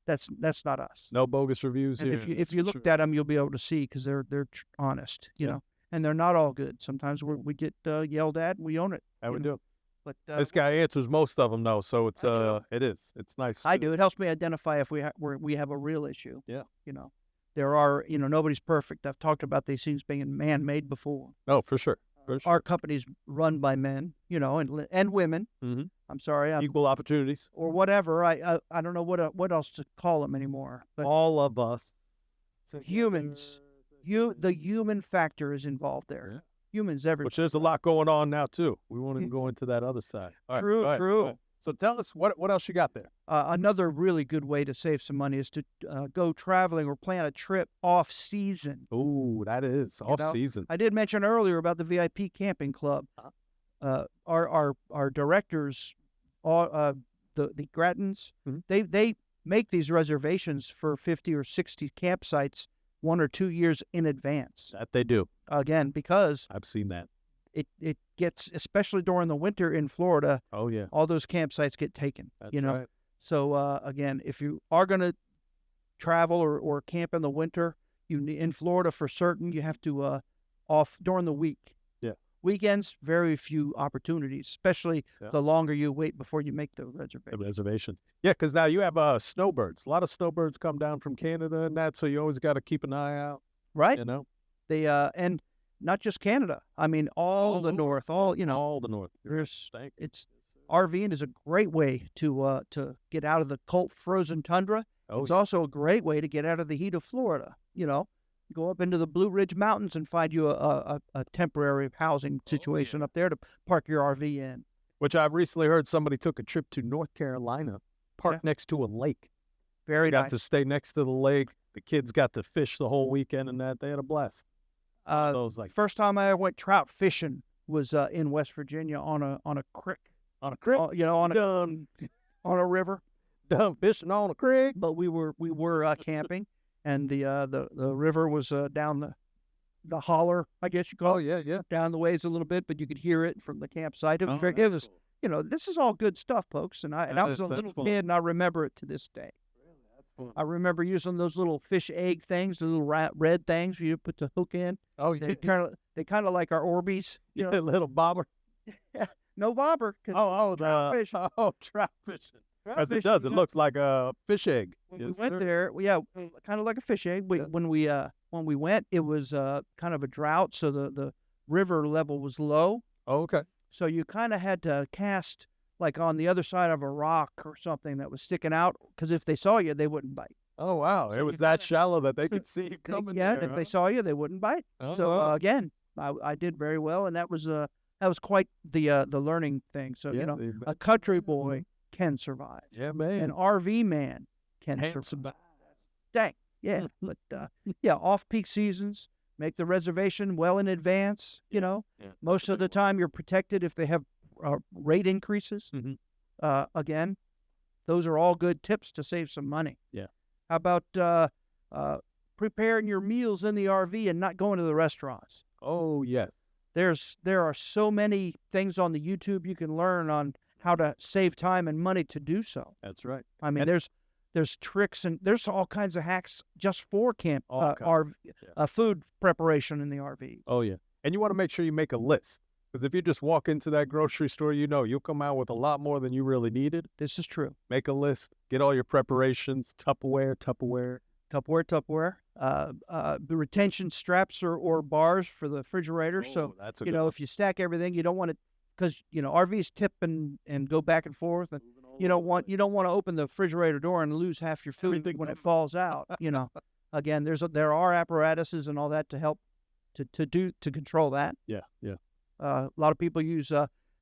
[SPEAKER 2] That's not us.
[SPEAKER 3] No bogus reviews
[SPEAKER 2] And
[SPEAKER 3] here.
[SPEAKER 2] if you looked at them, you'll be able to see because they're honest, and they're not all good. Sometimes we get yelled at, and we own it.
[SPEAKER 3] Yeah, we do.
[SPEAKER 2] But
[SPEAKER 3] This guy answers most of them, though, so it's it's nice.
[SPEAKER 2] I do. It helps me identify if we have a real issue.
[SPEAKER 3] Yeah.
[SPEAKER 2] There are, nobody's perfect. I've talked about these things being man-made before.
[SPEAKER 3] Oh, for sure.
[SPEAKER 2] Our company's run by men, and women.
[SPEAKER 3] Mm-hmm.
[SPEAKER 2] I'm sorry,
[SPEAKER 3] Equal opportunities.
[SPEAKER 2] or whatever. I don't know what else to call them anymore. But
[SPEAKER 3] All of us.
[SPEAKER 2] humans, the human factor is involved there.
[SPEAKER 3] Yeah.
[SPEAKER 2] Humans everywhere.
[SPEAKER 3] Which there's a lot going on now, too. We won't even go into that other side. All right,
[SPEAKER 2] True,
[SPEAKER 3] go ahead,
[SPEAKER 2] true.
[SPEAKER 3] go ahead. So tell us, what else you got there?
[SPEAKER 2] Another really good way to save some money is to go traveling or plan a trip off season.
[SPEAKER 3] Oh, that is off season.
[SPEAKER 2] I did mention earlier about the VIP camping club. Our directors, the Grattans, they make these reservations for 50 or 60 campsites 1 or 2 years in advance.
[SPEAKER 3] That they do.
[SPEAKER 2] Again, because
[SPEAKER 3] I've seen that.
[SPEAKER 2] it gets, especially during the winter in Florida,
[SPEAKER 3] Oh, yeah.
[SPEAKER 2] all those campsites get taken.
[SPEAKER 3] That's right.
[SPEAKER 2] So again, if you are going to travel or camp in the winter, in Florida for certain, you have to off during the week.
[SPEAKER 3] Yeah.
[SPEAKER 2] Weekends, very few opportunities, especially the longer you wait before you make the reservation.
[SPEAKER 3] The reservations. Yeah, because now you have snowbirds. A lot of snowbirds come down from Canada and that, so you always got to keep an eye out.
[SPEAKER 2] Right.
[SPEAKER 3] They
[SPEAKER 2] and not just Canada. I mean, all the north, all the
[SPEAKER 3] north.
[SPEAKER 2] It's RVing is a great way to get out of the cold, frozen tundra. It's also a great way to get out of the heat of Florida. Go up into the Blue Ridge Mountains and find you a temporary housing situation up there to park your RV in.
[SPEAKER 3] Which I've recently heard somebody took a trip to North Carolina, parked next to a lake.
[SPEAKER 2] Very nice.
[SPEAKER 3] Got to stay next to the lake. The kids got to fish the whole weekend and that. They had a blast.
[SPEAKER 2] First time I ever went trout fishing was in West Virginia on a creek.
[SPEAKER 3] On a creek?
[SPEAKER 2] On a river.
[SPEAKER 3] Done fishing on a creek.
[SPEAKER 2] But we were camping, and the river was down the holler, I guess you call it.
[SPEAKER 3] Oh, yeah.
[SPEAKER 2] Down the ways a little bit, but you could hear it from the campsite. It was cool. This is all good stuff, folks. And I was a little kid, and I remember it to this day. I remember using those little fish egg things, the little red things you put the hook in.
[SPEAKER 3] Oh, yeah.
[SPEAKER 2] They kind of like our Orbeez.
[SPEAKER 3] A little bobber.
[SPEAKER 2] No bobber.
[SPEAKER 3] Trout fishing. Trout fishing. As it does, it looks like a fish egg.
[SPEAKER 2] When we went there, kind of like a fish egg. When we went, it was kind of a drought, so the river level was low.
[SPEAKER 3] Oh, okay.
[SPEAKER 2] So you kind of had to cast like on the other side of a rock or something that was sticking out, because if they saw you, they wouldn't bite.
[SPEAKER 3] Oh, wow. It was that shallow that they could see you coming.
[SPEAKER 2] Yeah, if they saw you, they wouldn't bite. Again, I did very well, and that was quite the learning thing. So, a country boy can survive.
[SPEAKER 3] Yeah, man.
[SPEAKER 2] An RV man can survive. Dang. Yeah. But, off-peak seasons, make the reservation well in advance. Most of the time you're protected if they have rate increases. Again, those are all good tips to save some money.
[SPEAKER 3] Yeah.
[SPEAKER 2] How about preparing your meals in the RV and not going to the restaurants?
[SPEAKER 3] Oh, yes.
[SPEAKER 2] There are so many things on the YouTube you can learn on how to save time and money to do so.
[SPEAKER 3] That's right.
[SPEAKER 2] I mean, there's tricks and there's all kinds of hacks just for food preparation in the RV.
[SPEAKER 3] Oh, yeah. And you want to make sure you make a list. Because if you just walk into that grocery store, you'll come out with a lot more than you really needed.
[SPEAKER 2] This is true.
[SPEAKER 3] Make a list. Get all your preparations. Tupperware.
[SPEAKER 2] The retention straps or bars for the refrigerator. So,
[SPEAKER 3] that's
[SPEAKER 2] if you stack everything, you don't want to, because, RVs tip and go back and forth. And you don't want to open the refrigerator door and lose half your food when it falls out. Again, there are apparatuses and all that to help to control that.
[SPEAKER 3] Yeah.
[SPEAKER 2] A lot of people use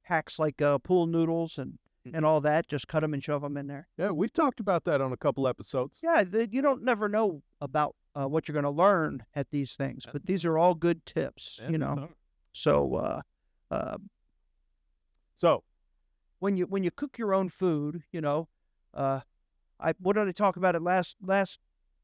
[SPEAKER 2] hacks like pool noodles and all that. Just cut them and shove them in there.
[SPEAKER 3] Yeah, we've talked about that on a couple episodes.
[SPEAKER 2] Yeah, you don't never know about what you're going to learn at these things, but these are all good tips. So when you cook your own food, what did I talk about it last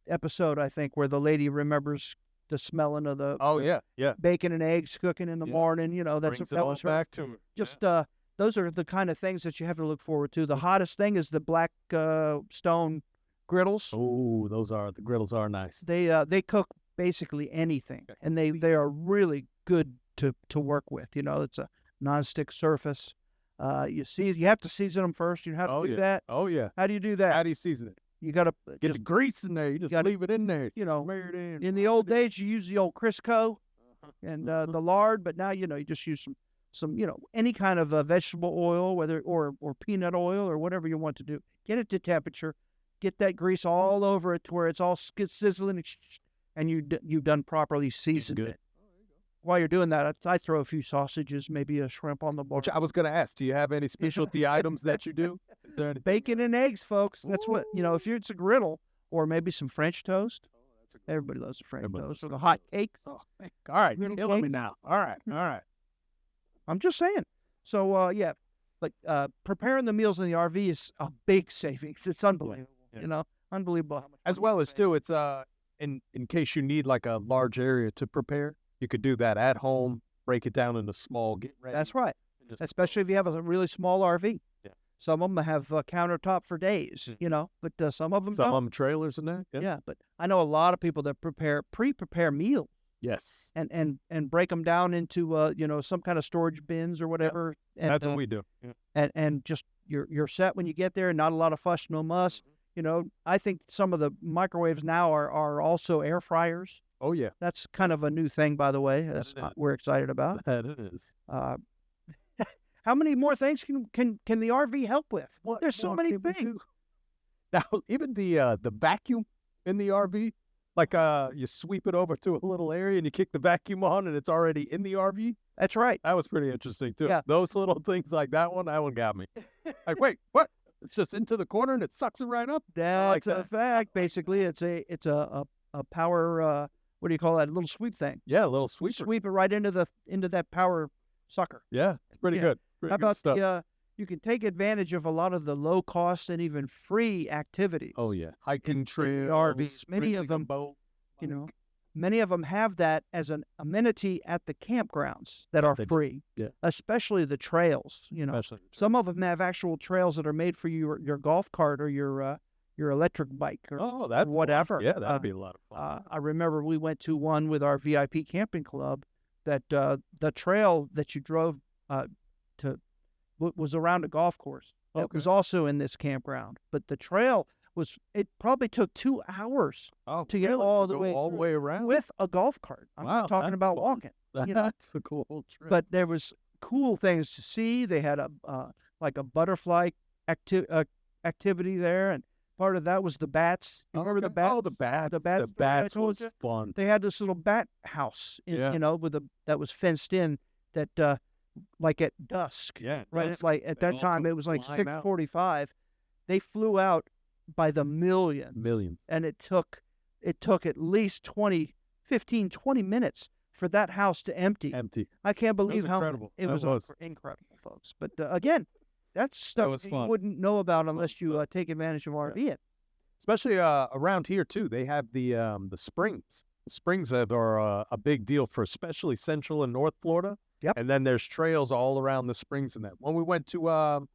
[SPEAKER 2] episode? I think where the lady remembers the smelling of the bacon and eggs cooking in the morning. That was her.
[SPEAKER 3] Back to her.
[SPEAKER 2] Just those are the kind of things that you have to look forward to. The hottest thing is the black stone griddles.
[SPEAKER 3] Oh, the griddles are nice.
[SPEAKER 2] They cook basically anything, and they are really good to work with. It's a nonstick surface. You have to season them first. You know how to do that?
[SPEAKER 3] Oh, yeah.
[SPEAKER 2] How do you do that?
[SPEAKER 3] How do you season it?
[SPEAKER 2] You got to
[SPEAKER 3] Get the grease in there. You just leave it in there. Smear it
[SPEAKER 2] in the old days, you use the old Crisco and the lard, but now, you just use some any kind of vegetable oil, whether or peanut oil or whatever you want to do. Get it to temperature. Get that grease all over it to where it's all sizzling, and you've done properly seasoned it. While you're doing that, I throw a few sausages, maybe a shrimp on the board.
[SPEAKER 3] I was going to ask, do you have any specialty items that you do?
[SPEAKER 2] Bacon and eggs, folks. That's what, if it's a griddle or maybe some French toast. Everybody loves the French toast. Or the hot cake.
[SPEAKER 3] All right, you're killing me now. All right.
[SPEAKER 2] I'm just saying. So, but preparing the meals in the RV is a big savings. It's unbelievable.
[SPEAKER 3] Yeah.
[SPEAKER 2] Unbelievable how much.
[SPEAKER 3] As well as, too, it's in case you need like a large area to prepare. You could do that at home, break it down into small, get ready.
[SPEAKER 2] That's right. Especially if you have a really small RV.
[SPEAKER 3] Yeah.
[SPEAKER 2] Some of them have a countertop for days, but some of them don't.
[SPEAKER 3] Some of them trailers and that.
[SPEAKER 2] Yeah, but I know a lot of people that pre-prepare meals.
[SPEAKER 3] Yes.
[SPEAKER 2] And break them down into, some kind of storage bins or whatever.
[SPEAKER 3] Yeah.
[SPEAKER 2] And,
[SPEAKER 3] that's what we do. Yeah.
[SPEAKER 2] And just you're set when you get there. Not a lot of fuss, no muss. I think some of the microwaves now are also air fryers.
[SPEAKER 3] Oh, yeah.
[SPEAKER 2] That's kind of a new thing, by the way. That's we're excited about.
[SPEAKER 3] That is.
[SPEAKER 2] How many more things can the RV help with? There's so many things.
[SPEAKER 3] Now, even the vacuum in the RV, like you sweep it over to a little area and you kick the vacuum on and it's already in the RV.
[SPEAKER 2] That's right.
[SPEAKER 3] That was pretty interesting too.
[SPEAKER 2] Yeah.
[SPEAKER 3] Those little things like that one got me. Like, wait, what? It's just into the corner and it sucks it right up.
[SPEAKER 2] That's a fact. Basically, it's a power. What do you call that? A little sweep thing.
[SPEAKER 3] Yeah, a little sweeper.
[SPEAKER 2] Sweep it right into that power sucker.
[SPEAKER 3] Yeah, it's pretty good. Pretty
[SPEAKER 2] How about
[SPEAKER 3] good stuff.
[SPEAKER 2] You can take advantage of a lot of the low cost and even free activities.
[SPEAKER 3] Oh yeah, hiking trails,
[SPEAKER 2] RVs. Many of them, many of them have that as an amenity at the campgrounds that are free.
[SPEAKER 3] Yeah.
[SPEAKER 2] Especially the trails. Some of them have actual trails that are made for your golf cart or your electric bike or
[SPEAKER 3] that's
[SPEAKER 2] whatever.
[SPEAKER 3] Fun. Yeah, that'd be a lot of fun.
[SPEAKER 2] I remember we went to one with our VIP camping club that the trail that you drove to was around a golf course. Okay. It was also in this campground, but the trail it probably took 2 hours to get all the way
[SPEAKER 3] around
[SPEAKER 2] with a golf cart. I'm not talking about walking.
[SPEAKER 3] That's a cool trip.
[SPEAKER 2] But there was cool things to see. They had like a butterfly activity there, and part of that was the bats. You remember the bats?
[SPEAKER 3] Oh, the bats.
[SPEAKER 2] The bats
[SPEAKER 3] was fun.
[SPEAKER 2] They had this little bat house, that was fenced in. That like at dusk.
[SPEAKER 3] Yeah.
[SPEAKER 2] Right. It's like at that time it was like 6:45. They flew out by the millions, and it took at least 15, 20 minutes for that house to empty. I can't believe how
[SPEAKER 3] incredible.
[SPEAKER 2] It was incredible, folks. But again, that's stuff you wouldn't know about unless you take advantage of RVing.
[SPEAKER 3] Especially around here too, they have the springs. The springs are a big deal for especially Central and North Florida.
[SPEAKER 2] Yep.
[SPEAKER 3] And then there's trails all around the springs and that. When we went to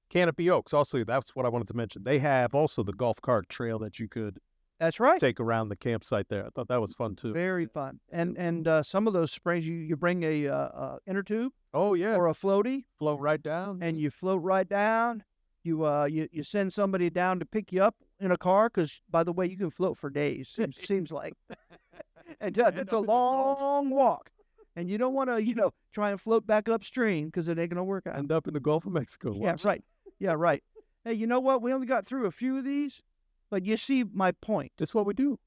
[SPEAKER 3] Canopy Oaks, also that's what I wanted to mention. They have also the golf cart trail that you could.
[SPEAKER 2] That's right.
[SPEAKER 3] Take around the campsite there. I thought that was fun too.
[SPEAKER 2] Very fun. And some of those springs, you bring a inner tube.
[SPEAKER 3] Oh yeah.
[SPEAKER 2] Or a floaty.
[SPEAKER 3] Float right down.
[SPEAKER 2] And you float right down. You send somebody down to pick you up in a car because, by the way, you can float for days. It seems like. And it's a long walk. And you don't want to, try and float back upstream because it ain't going to work out.
[SPEAKER 3] End up in the Gulf of Mexico.
[SPEAKER 2] Yeah, right. Yeah, right. Hey, you know what? We only got through a few of these, but you see my point.
[SPEAKER 3] That's what we do.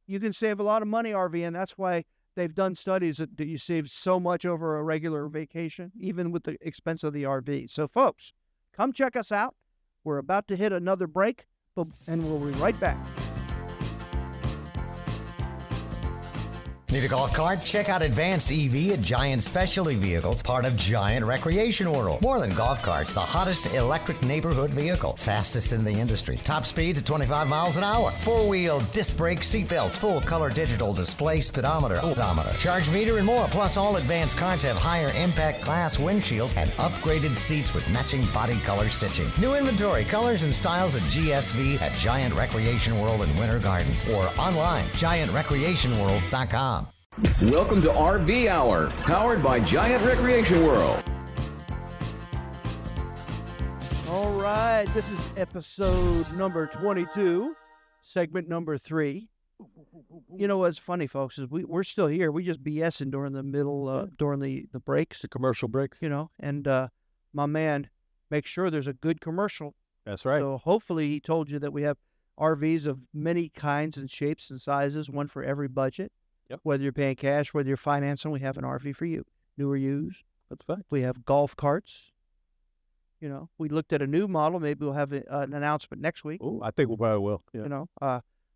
[SPEAKER 2] You can save a lot of money RVing. That's why they've done studies that you save so much over a regular vacation, even with the expense of the RV. So, folks, come check us out. We're about to hit another break, and we'll be right back.
[SPEAKER 5] Need a golf cart? Check out Advanced EV at Giant Specialty Vehicles, part of Giant Recreation World. More than golf carts, the hottest electric neighborhood vehicle. Fastest in the industry. Top speeds at 25 miles an hour. Four-wheel disc brake seatbelts, full-color digital display, speedometer, odometer, charge meter, and more. Plus, all advanced carts have higher impact class windshields and upgraded seats with matching body color stitching. New inventory, colors, and styles at GSV at Giant Recreation World in Winter Garden or online, giantrecreationworld.com.
[SPEAKER 1] Welcome to RV Hour, powered by Giant Recreation World.
[SPEAKER 2] All right, this is episode number 22, segment number 3. You know what's funny, folks, is we're still here. We just BSing during the middle, during the breaks.
[SPEAKER 3] The commercial breaks.
[SPEAKER 2] You know, and my man makes sure there's a good commercial.
[SPEAKER 3] That's right.
[SPEAKER 2] So hopefully he told you that we have RVs of many kinds and shapes and sizes, one for every budget.
[SPEAKER 3] Yep.
[SPEAKER 2] Whether you're paying cash, whether you're financing, we have an RV for you. New or used.
[SPEAKER 3] That's fine.
[SPEAKER 2] We have golf carts. You know, we looked at a new model. Maybe we'll have an announcement next week.
[SPEAKER 3] Oh, I think we probably will. Yeah.
[SPEAKER 2] You know,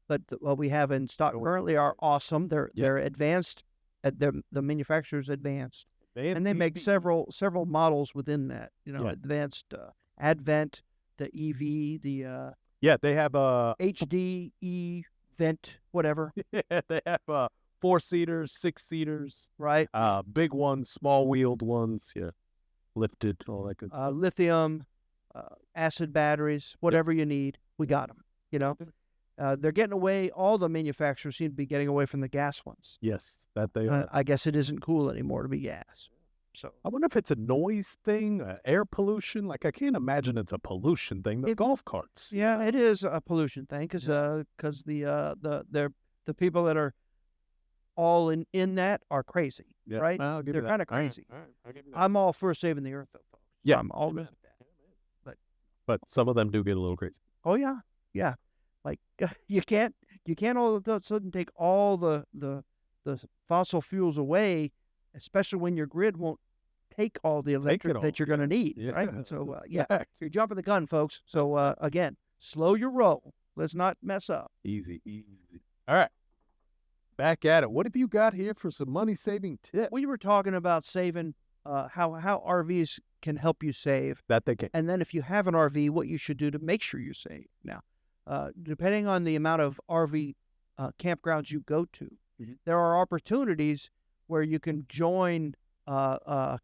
[SPEAKER 2] but what we have in stock currently are awesome. They're advanced. The manufacturer's advanced, and they make several models within that. You know, advanced Advent, the EV, the
[SPEAKER 3] they have
[SPEAKER 2] HD Vent, whatever.
[SPEAKER 3] Yeah, they have 4-seaters, 6-seaters,
[SPEAKER 2] right?
[SPEAKER 3] Big ones, small wheeled ones, lifted, all that good stuff.
[SPEAKER 2] Lithium, acid batteries, whatever you need, we got them. You know, they're getting away. All the manufacturers seem to be getting away from the gas ones.
[SPEAKER 3] Yes, that they are.
[SPEAKER 2] I guess it isn't cool anymore to be gas. So
[SPEAKER 3] I wonder if it's a noise thing, air pollution. Like, I can't imagine it's a pollution thing. The golf carts.
[SPEAKER 2] Yeah, it is a pollution thing because the people that are all in that are crazy, right? They're kind of crazy.
[SPEAKER 3] All right. I'll give you that.
[SPEAKER 2] I'm all for saving the earth, though, folks.
[SPEAKER 3] Yeah,
[SPEAKER 2] I'm all good with that.
[SPEAKER 3] But some of them do get a little crazy.
[SPEAKER 2] Oh yeah. Like you can't all of a sudden take all the fossil fuels away, especially when your grid won't take all the electric that you're going to need, right? So you're jumping the gun, folks. So again, slow your roll. Let's not mess up.
[SPEAKER 3] Easy. All right. Back at it. What have you got here for some money-saving tips?
[SPEAKER 2] We were talking about saving, how RVs can help you save.
[SPEAKER 3] That they can.
[SPEAKER 2] And then if you have an RV, what you should do to make sure you save. Now, depending on the amount of RV campgrounds you go to, there are opportunities where you can join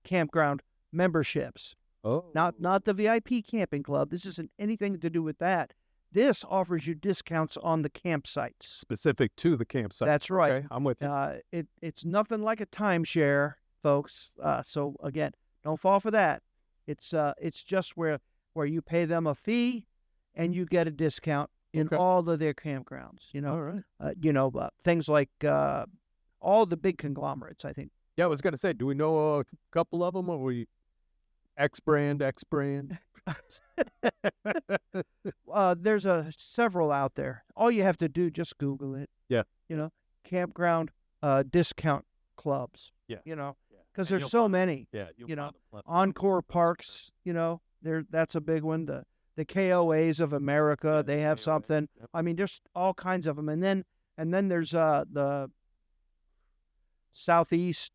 [SPEAKER 2] campground memberships.
[SPEAKER 3] Oh.
[SPEAKER 2] Not the VIP camping club. This isn't anything to do with that. This offers you discounts on the campsites. Specific
[SPEAKER 3] to the campsite.
[SPEAKER 2] That's right.
[SPEAKER 3] Okay, I'm with you.
[SPEAKER 2] It's nothing like a timeshare, folks. So again, don't fall for that. It's just where you pay them a fee and you get a discount in all of their campgrounds. You know,
[SPEAKER 3] all right.
[SPEAKER 2] Things like all the big conglomerates, I think.
[SPEAKER 3] Yeah, I was going to say, do we know a couple of them, or we X brand?
[SPEAKER 2] There's several out there. All you have to do, just Google it.
[SPEAKER 3] Yeah.
[SPEAKER 2] You know, campground discount clubs.
[SPEAKER 3] Yeah.
[SPEAKER 2] You know, because there's so many.
[SPEAKER 3] Yeah.
[SPEAKER 2] You know, Encore Parks. You know, that's a big one. The KOAs of America, they have something.
[SPEAKER 3] Yep.
[SPEAKER 2] I mean, there's all kinds of them. And then there's the Southeast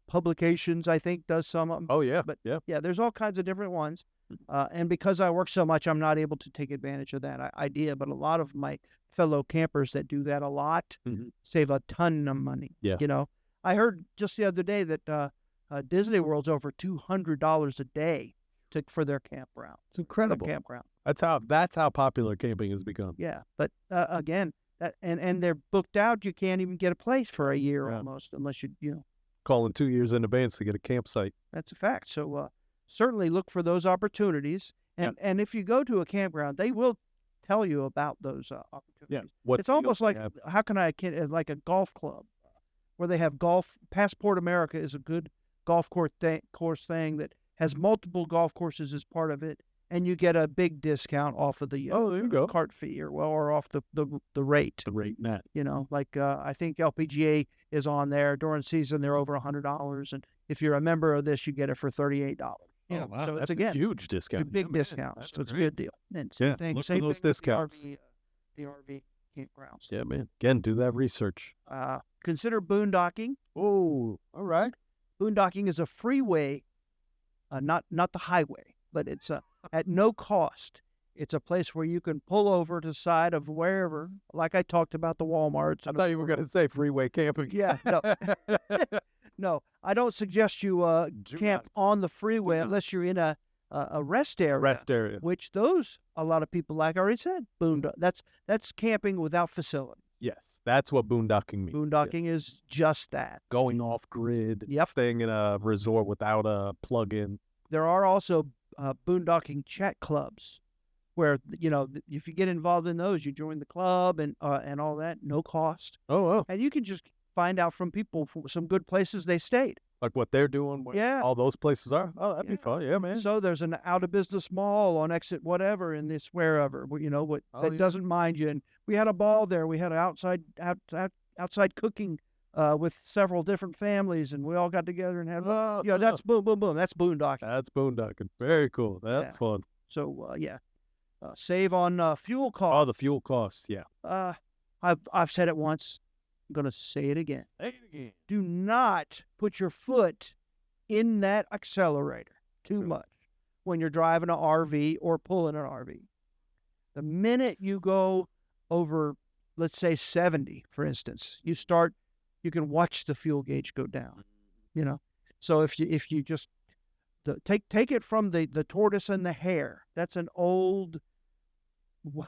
[SPEAKER 2] Publications, I think, does some of them.
[SPEAKER 3] Oh yeah.
[SPEAKER 2] But
[SPEAKER 3] yeah,
[SPEAKER 2] there's all kinds of different ones. And because I work so much, I'm not able to take advantage of that idea. But a lot of my fellow campers that do that a lot save a ton of money.
[SPEAKER 3] Yeah.
[SPEAKER 2] You know, I heard just the other day that Disney World's over $200 a day for their campground.
[SPEAKER 3] It's incredible.
[SPEAKER 2] Campground.
[SPEAKER 3] That's how popular camping has become.
[SPEAKER 2] Yeah, but again, and they're booked out. You can't even get a place for a year almost, unless you know.
[SPEAKER 3] Calling 2 years in advance to get a campsite.
[SPEAKER 2] That's a fact. So certainly look for those opportunities. And if you go to a campground, they will tell you about those opportunities.
[SPEAKER 3] Yeah.
[SPEAKER 2] It's almost like, like a golf club where they have golf. Passport America is a good golf course thing that has multiple golf courses as part of it. And you get a big discount off of the
[SPEAKER 3] there you go.
[SPEAKER 2] cart fee or off the rate.
[SPEAKER 3] The rate net.
[SPEAKER 2] You know, like I think LPGA is on there. During season, they're over $100. And if you're a member of this, you get it for $38. You know,
[SPEAKER 3] wow.
[SPEAKER 2] So
[SPEAKER 3] That's
[SPEAKER 2] it's, again,
[SPEAKER 3] a huge discount.
[SPEAKER 2] a big discount. So it's a good deal. And
[SPEAKER 3] look for those discounts.
[SPEAKER 2] The RV campgrounds.
[SPEAKER 3] Yeah, man. Again, do that research.
[SPEAKER 2] Consider boondocking.
[SPEAKER 3] Oh, all right.
[SPEAKER 2] Boondocking is a freeway, not the highway, but it's at no cost. It's a place where you can pull over to the side of wherever, like I talked about the Walmarts.
[SPEAKER 3] I thought you were going to say freeway camping.
[SPEAKER 2] Yeah, no. No, I don't suggest you camp on the freeway unless you're in a rest area. Which a lot of people like I already said. That's camping without facilities.
[SPEAKER 3] Yes, that's what boondocking means.
[SPEAKER 2] Boondocking is just that.
[SPEAKER 3] Going off grid.
[SPEAKER 2] Yep.
[SPEAKER 3] Staying in a resort without a plug-in.
[SPEAKER 2] There are also boondocking chat clubs where, if you get involved in those, you join the club and all that, no cost.
[SPEAKER 3] Oh.
[SPEAKER 2] And you can just find out from people some good places they stayed.
[SPEAKER 3] Like what they're doing, where all those places are. Oh, that'd be fun. Yeah, man.
[SPEAKER 2] So there's an out of business mall on exit whatever in this wherever, that doesn't mind you. And we had a ball there. We had an outside cooking with several different families, and we all got together and had. That's boom, boom, boom. That's boondocking.
[SPEAKER 3] That's boondocking. Very cool. That's fun.
[SPEAKER 2] So save on fuel costs.
[SPEAKER 3] Oh, the fuel costs. Yeah.
[SPEAKER 2] I've said it once. I'm going to say it again.
[SPEAKER 3] Say it again.
[SPEAKER 2] Do not put your foot in that accelerator too much when you're driving an RV or pulling an RV. The minute you go over, let's say 70, for instance, you can watch the fuel gauge go down. So if you just take it from the tortoise and the hare. That's an old,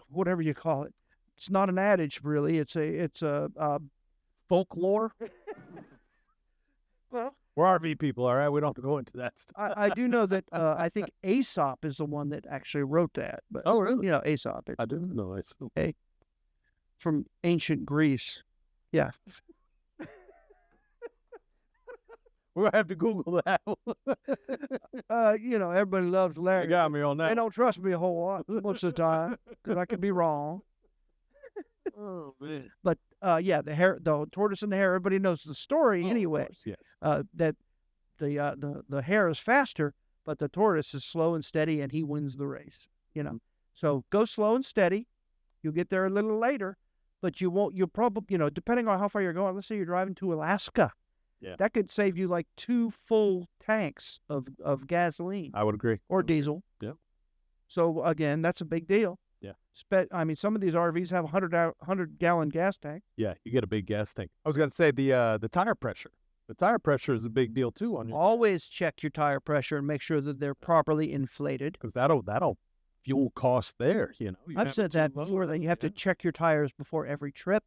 [SPEAKER 2] whatever you call it. It's not an adage, really. It's a folklore. Well,
[SPEAKER 3] we're RV people, all right? We don't have to go into that stuff.
[SPEAKER 2] I do know that I think Aesop is the one that actually wrote that. But,
[SPEAKER 3] oh, really?
[SPEAKER 2] Aesop.
[SPEAKER 3] I didn't know Aesop.
[SPEAKER 2] Okay. From ancient Greece. Yeah.
[SPEAKER 3] We're going to have to Google that.
[SPEAKER 2] Everybody loves Larry.
[SPEAKER 3] You got me on that.
[SPEAKER 2] They don't trust me a whole lot most of the time because I could be wrong.
[SPEAKER 3] Oh, man.
[SPEAKER 2] But the tortoise and the hare, everybody knows the story anyway.
[SPEAKER 3] Of course, yes.
[SPEAKER 2] That the hare is faster, but the tortoise is slow and steady, and he wins the race. So go slow and steady. You'll get there a little later, but you won't. You'll probably, depending on how far you're going. Let's say you're driving to Alaska.
[SPEAKER 3] Yeah.
[SPEAKER 2] That could save you like 2 full tanks of gasoline.
[SPEAKER 3] I would agree.
[SPEAKER 2] Or diesel.
[SPEAKER 3] Yeah.
[SPEAKER 2] So again, that's a big deal.
[SPEAKER 3] Yeah.
[SPEAKER 2] Some of these RVs have 100-gallon gas tank.
[SPEAKER 3] Yeah, you get a big gas tank. I was going to say the tire pressure. The tire pressure is a big deal too on your.
[SPEAKER 2] Always check your tire pressure and make sure that they're properly inflated.
[SPEAKER 3] Because that'll fuel cost there.
[SPEAKER 2] I've said that before. That you have to check your tires before every trip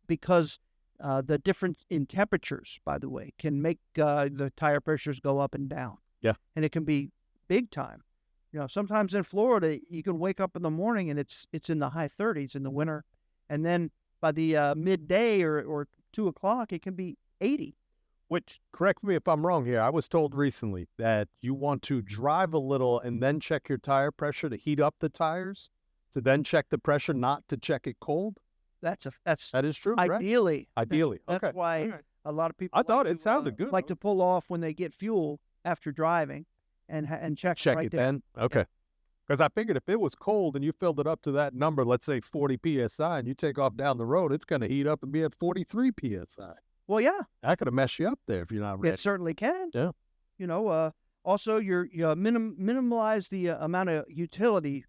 [SPEAKER 2] because the difference in temperatures, by the way, can make the tire pressures go up and down.
[SPEAKER 3] Yeah,
[SPEAKER 2] and it can be big time. Sometimes in Florida, you can wake up in the morning and it's in the high 30s in the winter. And then by the midday or 2 o'clock, it can be 80.
[SPEAKER 3] Which, correct me if I'm wrong here, I was told recently that you want to drive a little and then check your tire pressure to heat up the tires, to then check the pressure, not to check it cold.
[SPEAKER 2] That
[SPEAKER 3] is true,
[SPEAKER 2] ideally.
[SPEAKER 3] Right? Ideally.
[SPEAKER 2] That's why a lot of people
[SPEAKER 3] I thought it sounded good.
[SPEAKER 2] Like to pull off when they get fuel after driving. And check right
[SPEAKER 3] it
[SPEAKER 2] there.
[SPEAKER 3] Then. Okay. Because I figured if it was cold and you filled it up to that number, let's say 40 PSI, and you take off down the road, it's going to heat up and be at 43 PSI.
[SPEAKER 2] Well, yeah.
[SPEAKER 3] That could have messed you up there if you're not ready.
[SPEAKER 2] It certainly can.
[SPEAKER 3] Yeah.
[SPEAKER 2] Also, you minimize the amount of utilities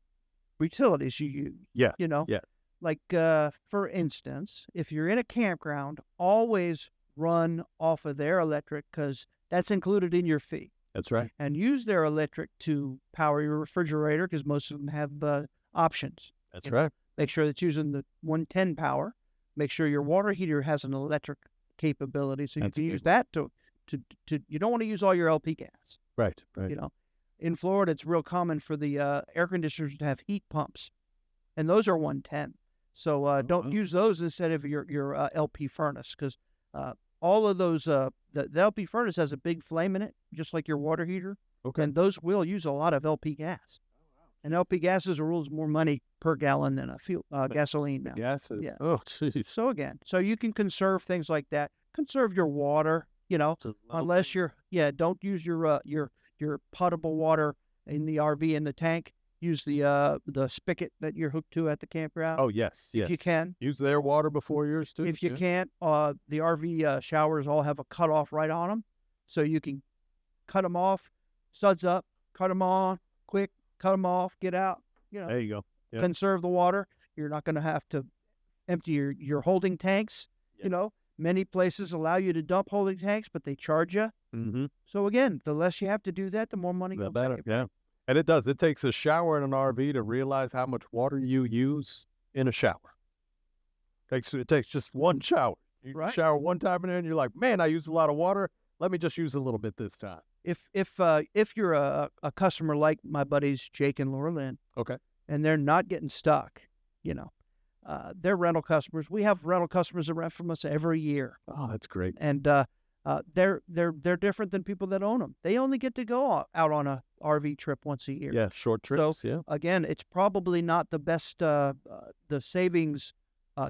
[SPEAKER 2] you use.
[SPEAKER 3] Yeah.
[SPEAKER 2] Yeah. Like, for instance, if you're in a campground, always run off of their electric because that's included in your fee.
[SPEAKER 3] That's right.
[SPEAKER 2] And use their electric to power your refrigerator because most of them have options.
[SPEAKER 3] That's right.
[SPEAKER 2] Make sure it's using the 110 power. Make sure your water heater has an electric capability, so you can use that to. You don't want to use all your LP gas.
[SPEAKER 3] Right.
[SPEAKER 2] In Florida, it's real common for the air conditioners to have heat pumps, and those are 110. So don't use those instead of your LP furnace because all of those, the LP furnace has a big flame in it, just like your water heater.
[SPEAKER 3] Okay.
[SPEAKER 2] And those will use a lot of LP gas. And LP gas as a rule is more money per gallon than a gasoline now.
[SPEAKER 3] Gases.
[SPEAKER 2] Yeah.
[SPEAKER 3] Oh, jeez.
[SPEAKER 2] So you can conserve things like that. Conserve your water, unless don't use your potable water in the RV in the tank. Use the spigot that you're hooked to at the campground.
[SPEAKER 3] Oh, yes.
[SPEAKER 2] If you can.
[SPEAKER 3] Use their water before yours, too.
[SPEAKER 2] If you can't, the RV showers all have a cutoff right on them. So you can cut them off, suds up, cut them on, quick, cut them off, get out.
[SPEAKER 3] There you go. Yep.
[SPEAKER 2] Conserve the water. You're not going to have to empty your holding tanks.
[SPEAKER 3] Yep.
[SPEAKER 2] Many places allow you to dump holding tanks, but they charge you.
[SPEAKER 3] Mm-hmm.
[SPEAKER 2] So again, the less you have to do that, the more money
[SPEAKER 3] The
[SPEAKER 2] goes
[SPEAKER 3] better,
[SPEAKER 2] back.
[SPEAKER 3] yeah. And it does. It takes a shower in an RV to realize how much water you use in a shower. It takes just one shower. You
[SPEAKER 2] Right.
[SPEAKER 3] shower one time in there, and you're like, man, I used a lot of water. Let me just use a little bit this time.
[SPEAKER 2] If you're a customer like my buddies Jake and Laura Lynn,
[SPEAKER 3] Okay.
[SPEAKER 2] and they're not getting stuck, they're rental customers. We have rental customers that rent from us every year,
[SPEAKER 3] Oh, that's great.
[SPEAKER 2] and they're different than people that own them. They only get to go out on a RV trip once a year.
[SPEAKER 3] Yeah, short trips. Yeah.
[SPEAKER 2] Again, it's probably not the best. The savings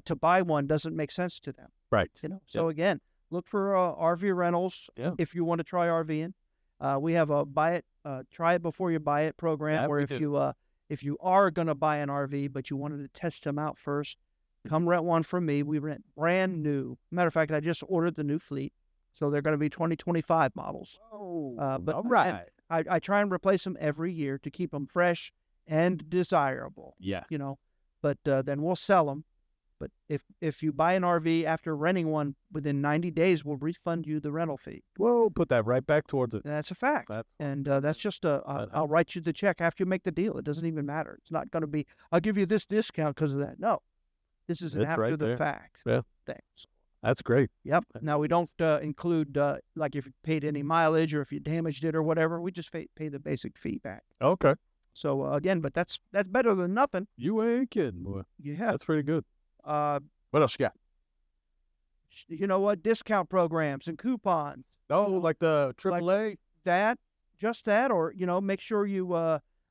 [SPEAKER 2] to buy one doesn't make sense to them.
[SPEAKER 3] Right.
[SPEAKER 2] So again, look for RV rentals
[SPEAKER 3] Yeah.
[SPEAKER 2] if you want to try RVing. We have a try it before you buy it program,
[SPEAKER 3] Yeah,
[SPEAKER 2] where
[SPEAKER 3] we
[SPEAKER 2] if you are going to buy an RV but you wanted to test them out first, come rent one from me. We rent brand new. Matter of fact, I just ordered the new fleet, so they're going to be 2025 models.
[SPEAKER 3] Oh,
[SPEAKER 2] But
[SPEAKER 3] all right.
[SPEAKER 2] I try and replace them every year to keep them fresh and desirable.
[SPEAKER 3] Yeah.
[SPEAKER 2] But then we'll sell them. But if you buy an RV after renting one within 90 days, we'll refund you the rental fee.
[SPEAKER 3] Whoa, put that right back towards it.
[SPEAKER 2] That's a fact. That's just I'll write you the check after you make the deal. It doesn't even matter. It's not going to be, I'll give you this discount because of that. No, this is an
[SPEAKER 3] It's
[SPEAKER 2] after
[SPEAKER 3] right
[SPEAKER 2] the
[SPEAKER 3] there.
[SPEAKER 2] fact
[SPEAKER 3] Yeah.
[SPEAKER 2] thing.
[SPEAKER 3] That's great.
[SPEAKER 2] Yep. Now, we don't include, like if you paid any mileage or if you damaged it or whatever, we just pay the basic fee back.
[SPEAKER 3] Okay.
[SPEAKER 2] So again, but that's better than nothing.
[SPEAKER 3] You ain't kidding, boy.
[SPEAKER 2] Yeah.
[SPEAKER 3] That's pretty good.
[SPEAKER 2] Uh,
[SPEAKER 3] What else you got?
[SPEAKER 2] you know what? Discount programs and coupons.
[SPEAKER 3] Oh, like the AAA?
[SPEAKER 2] Just that, or, make sure you,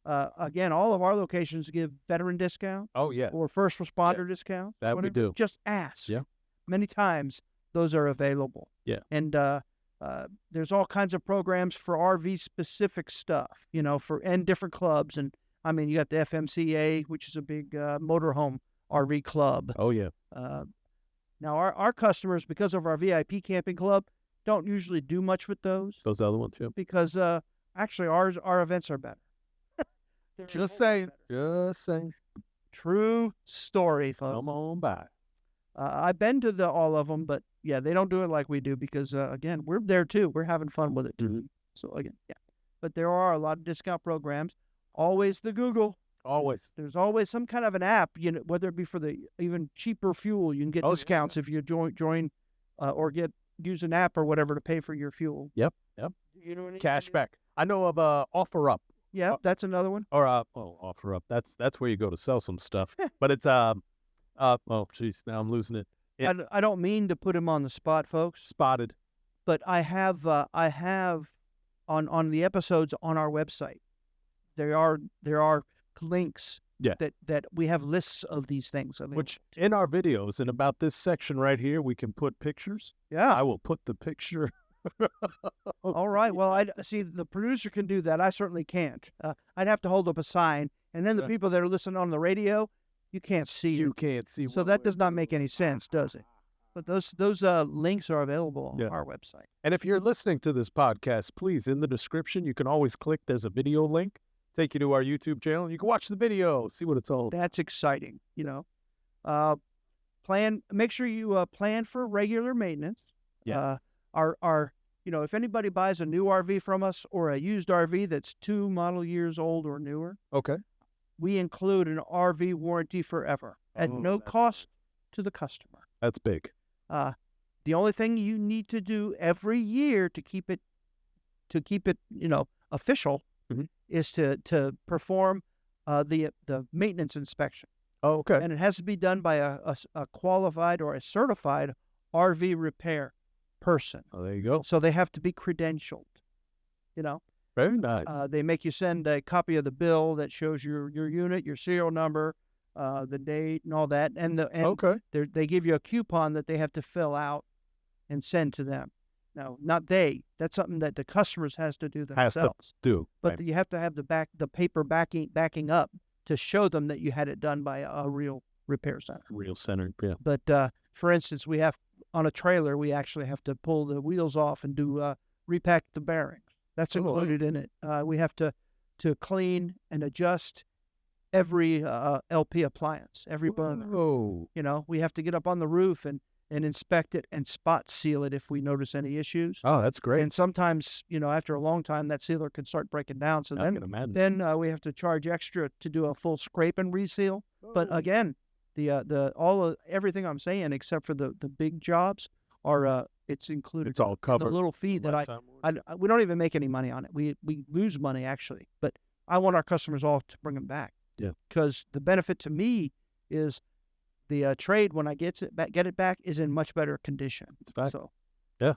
[SPEAKER 2] again, all of our locations give veteran discount
[SPEAKER 3] Oh, yeah.
[SPEAKER 2] or first responder discount.
[SPEAKER 3] That we
[SPEAKER 2] whatever.
[SPEAKER 3] do.
[SPEAKER 2] Just ask.
[SPEAKER 3] Yeah.
[SPEAKER 2] Many times those are available.
[SPEAKER 3] Yeah.
[SPEAKER 2] And there's all kinds of programs for RV specific stuff, and different clubs. And I mean, you got the FMCA, which is a big motorhome RV club.
[SPEAKER 3] Oh, yeah.
[SPEAKER 2] Now, our customers, because of our VIP camping club, don't usually do much with those
[SPEAKER 3] Those other ones, yeah.
[SPEAKER 2] because actually our events are better. They're
[SPEAKER 3] Just
[SPEAKER 2] always
[SPEAKER 3] saying.
[SPEAKER 2] better.
[SPEAKER 3] Just saying.
[SPEAKER 2] True story, folks.
[SPEAKER 3] Come on by.
[SPEAKER 2] I've been to all of them, but yeah, they don't do it like we do because again, we're there too. We're having fun with it too.
[SPEAKER 3] Mhm.
[SPEAKER 2] So again, yeah. But there are a lot of discount programs. Always the Google.
[SPEAKER 3] Always.
[SPEAKER 2] There's always some kind of an app, whether it be for the even cheaper fuel, you can get
[SPEAKER 3] Oh, yeah,
[SPEAKER 2] discounts if you join or use an app or whatever to pay for your fuel.
[SPEAKER 3] Yep.
[SPEAKER 2] You know what I mean?
[SPEAKER 3] Cashback. I know of Offer Up.
[SPEAKER 2] Yeah, that's another one.
[SPEAKER 3] Or Offer Up. That's where you go to sell some stuff. But it's oh jeez, now I'm losing it.
[SPEAKER 2] I don't mean to put him on the spot, folks,
[SPEAKER 3] Spotted.
[SPEAKER 2] but I have on the episodes on our website. There are links.
[SPEAKER 3] Yeah.
[SPEAKER 2] That we have lists of these things available.
[SPEAKER 3] Which in our videos, and about this section right here, we can put pictures.
[SPEAKER 2] Yeah.
[SPEAKER 3] I will put the picture.
[SPEAKER 2] All right. Well, I see the producer can do that. I certainly can't. I'd have to hold up a sign, and then the people that are listening on the radio, you can't see.
[SPEAKER 3] You can't see.
[SPEAKER 2] So that does not make any sense, does it? But those links are available on our website.
[SPEAKER 3] And if you're listening to this podcast, please, in the description, you can always click. There's a video link. Take you to our YouTube channel. And you can watch the video, see what it's all about.
[SPEAKER 2] That's exciting. Make sure you plan for regular maintenance.
[SPEAKER 3] Yeah.
[SPEAKER 2] If anybody buys a new RV from us or a used RV that's 2 model years old or newer,
[SPEAKER 3] Okay.
[SPEAKER 2] we include an RV warranty forever at no
[SPEAKER 3] that's
[SPEAKER 2] cost to the customer.
[SPEAKER 3] That's big.
[SPEAKER 2] The only thing you need to do every year to keep it official
[SPEAKER 3] Mhm.
[SPEAKER 2] is to perform the maintenance inspection.
[SPEAKER 3] Oh, okay.
[SPEAKER 2] And it has to be done by a qualified or a certified RV repair person.
[SPEAKER 3] Oh, there you go.
[SPEAKER 2] So they have to be credentialed.
[SPEAKER 3] Very nice.
[SPEAKER 2] They make you send a copy of the bill that shows your unit, your serial number, the date, and all that. And
[SPEAKER 3] okay.
[SPEAKER 2] they give you a coupon that they have to fill out and send to them. Now, not they. That's something that the customers has to do
[SPEAKER 3] Has
[SPEAKER 2] themselves.
[SPEAKER 3] to do.
[SPEAKER 2] But
[SPEAKER 3] Right.
[SPEAKER 2] you have to have the paper backing up to show them that you had it done by a real repair center.
[SPEAKER 3] Real centered. Yeah.
[SPEAKER 2] But for instance, we have on a trailer, we actually have to pull the wheels off and do repack the bearings. That's
[SPEAKER 3] Oh, wow.
[SPEAKER 2] included in it. We have to clean and adjust every LP appliance, every burner.
[SPEAKER 3] Oh.
[SPEAKER 2] We have to get up on the roof and inspect it and spot seal it if we notice any issues.
[SPEAKER 3] Oh, that's great.
[SPEAKER 2] And sometimes, after a long time, that sealer can start breaking down. So
[SPEAKER 3] I can imagine.
[SPEAKER 2] then we have to charge extra to do a full scrape and reseal. But again, Everything I'm saying except for the big jobs are it's included.
[SPEAKER 3] It's all covered.
[SPEAKER 2] The little fee that we don't even make any money on it. We lose money actually, but I want our customers all to bring them back.
[SPEAKER 3] Yeah. Because
[SPEAKER 2] the benefit to me is the trade when I get it back is in much better condition.
[SPEAKER 3] It's fact.
[SPEAKER 2] So,
[SPEAKER 3] yeah,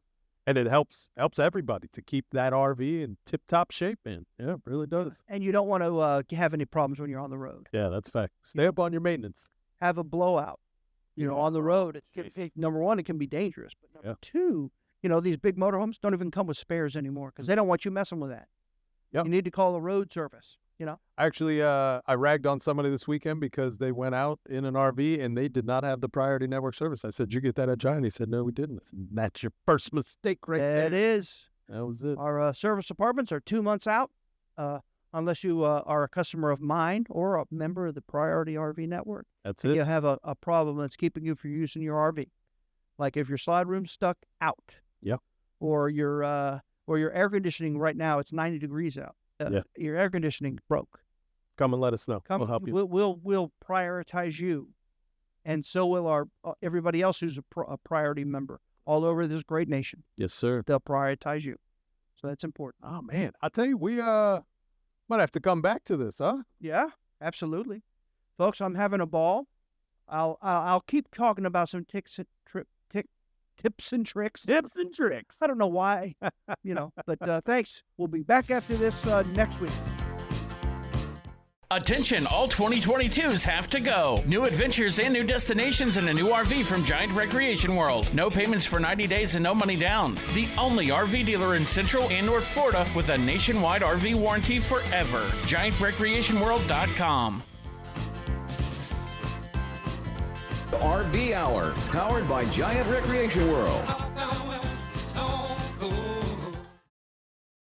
[SPEAKER 3] and it helps everybody to keep that RV in tip-top shape, man. Yeah, it really does.
[SPEAKER 2] And you don't want to have any problems when you're on the road.
[SPEAKER 3] Yeah, that's fact. Stay up on your maintenance.
[SPEAKER 2] Have a blowout. On the road, number one, it can be dangerous. But number two, these big motorhomes don't even come with spares anymore because they don't want you messing with that. Yep. You need to call the road service.
[SPEAKER 3] Actually, I ragged on somebody this weekend because they went out in an RV and they did not have the priority network service. I said, "Did you get that at Giant?" He said, "No, we didn't." That's your first mistake right there.
[SPEAKER 2] It is.
[SPEAKER 3] That was it.
[SPEAKER 2] Our service departments are 2 months out, unless you are a customer of mine or a member of the Priority RV Network.
[SPEAKER 3] That's it.
[SPEAKER 2] You have a problem that's keeping you from using your RV, like if your slide room's stuck out.
[SPEAKER 3] Yep.
[SPEAKER 2] Or your air conditioning right now, it's 90 degrees out. Your air conditioning broke.
[SPEAKER 3] Come and let us know. We'll help you.
[SPEAKER 2] We'll prioritize you, and so will everybody else who's a priority member all over this great nation.
[SPEAKER 3] Yes, sir.
[SPEAKER 2] They'll prioritize you, so that's important.
[SPEAKER 3] Oh man, I tell you, we might have to come back to this, huh?
[SPEAKER 2] Yeah, absolutely, folks. I'm having a ball. I'll keep talking about some tips and tricks.
[SPEAKER 3] Tips and tricks.
[SPEAKER 2] I don't know why, but thanks. We'll be back after this next week.
[SPEAKER 4] Attention, all 2022s have to go. New adventures and new destinations in a new RV from Giant Recreation World. No payments for 90 days and no money down. The only RV dealer in Central and North Florida with a nationwide RV warranty forever. GiantRecreationWorld.com.
[SPEAKER 1] RV Hour, powered by Giant Recreation World.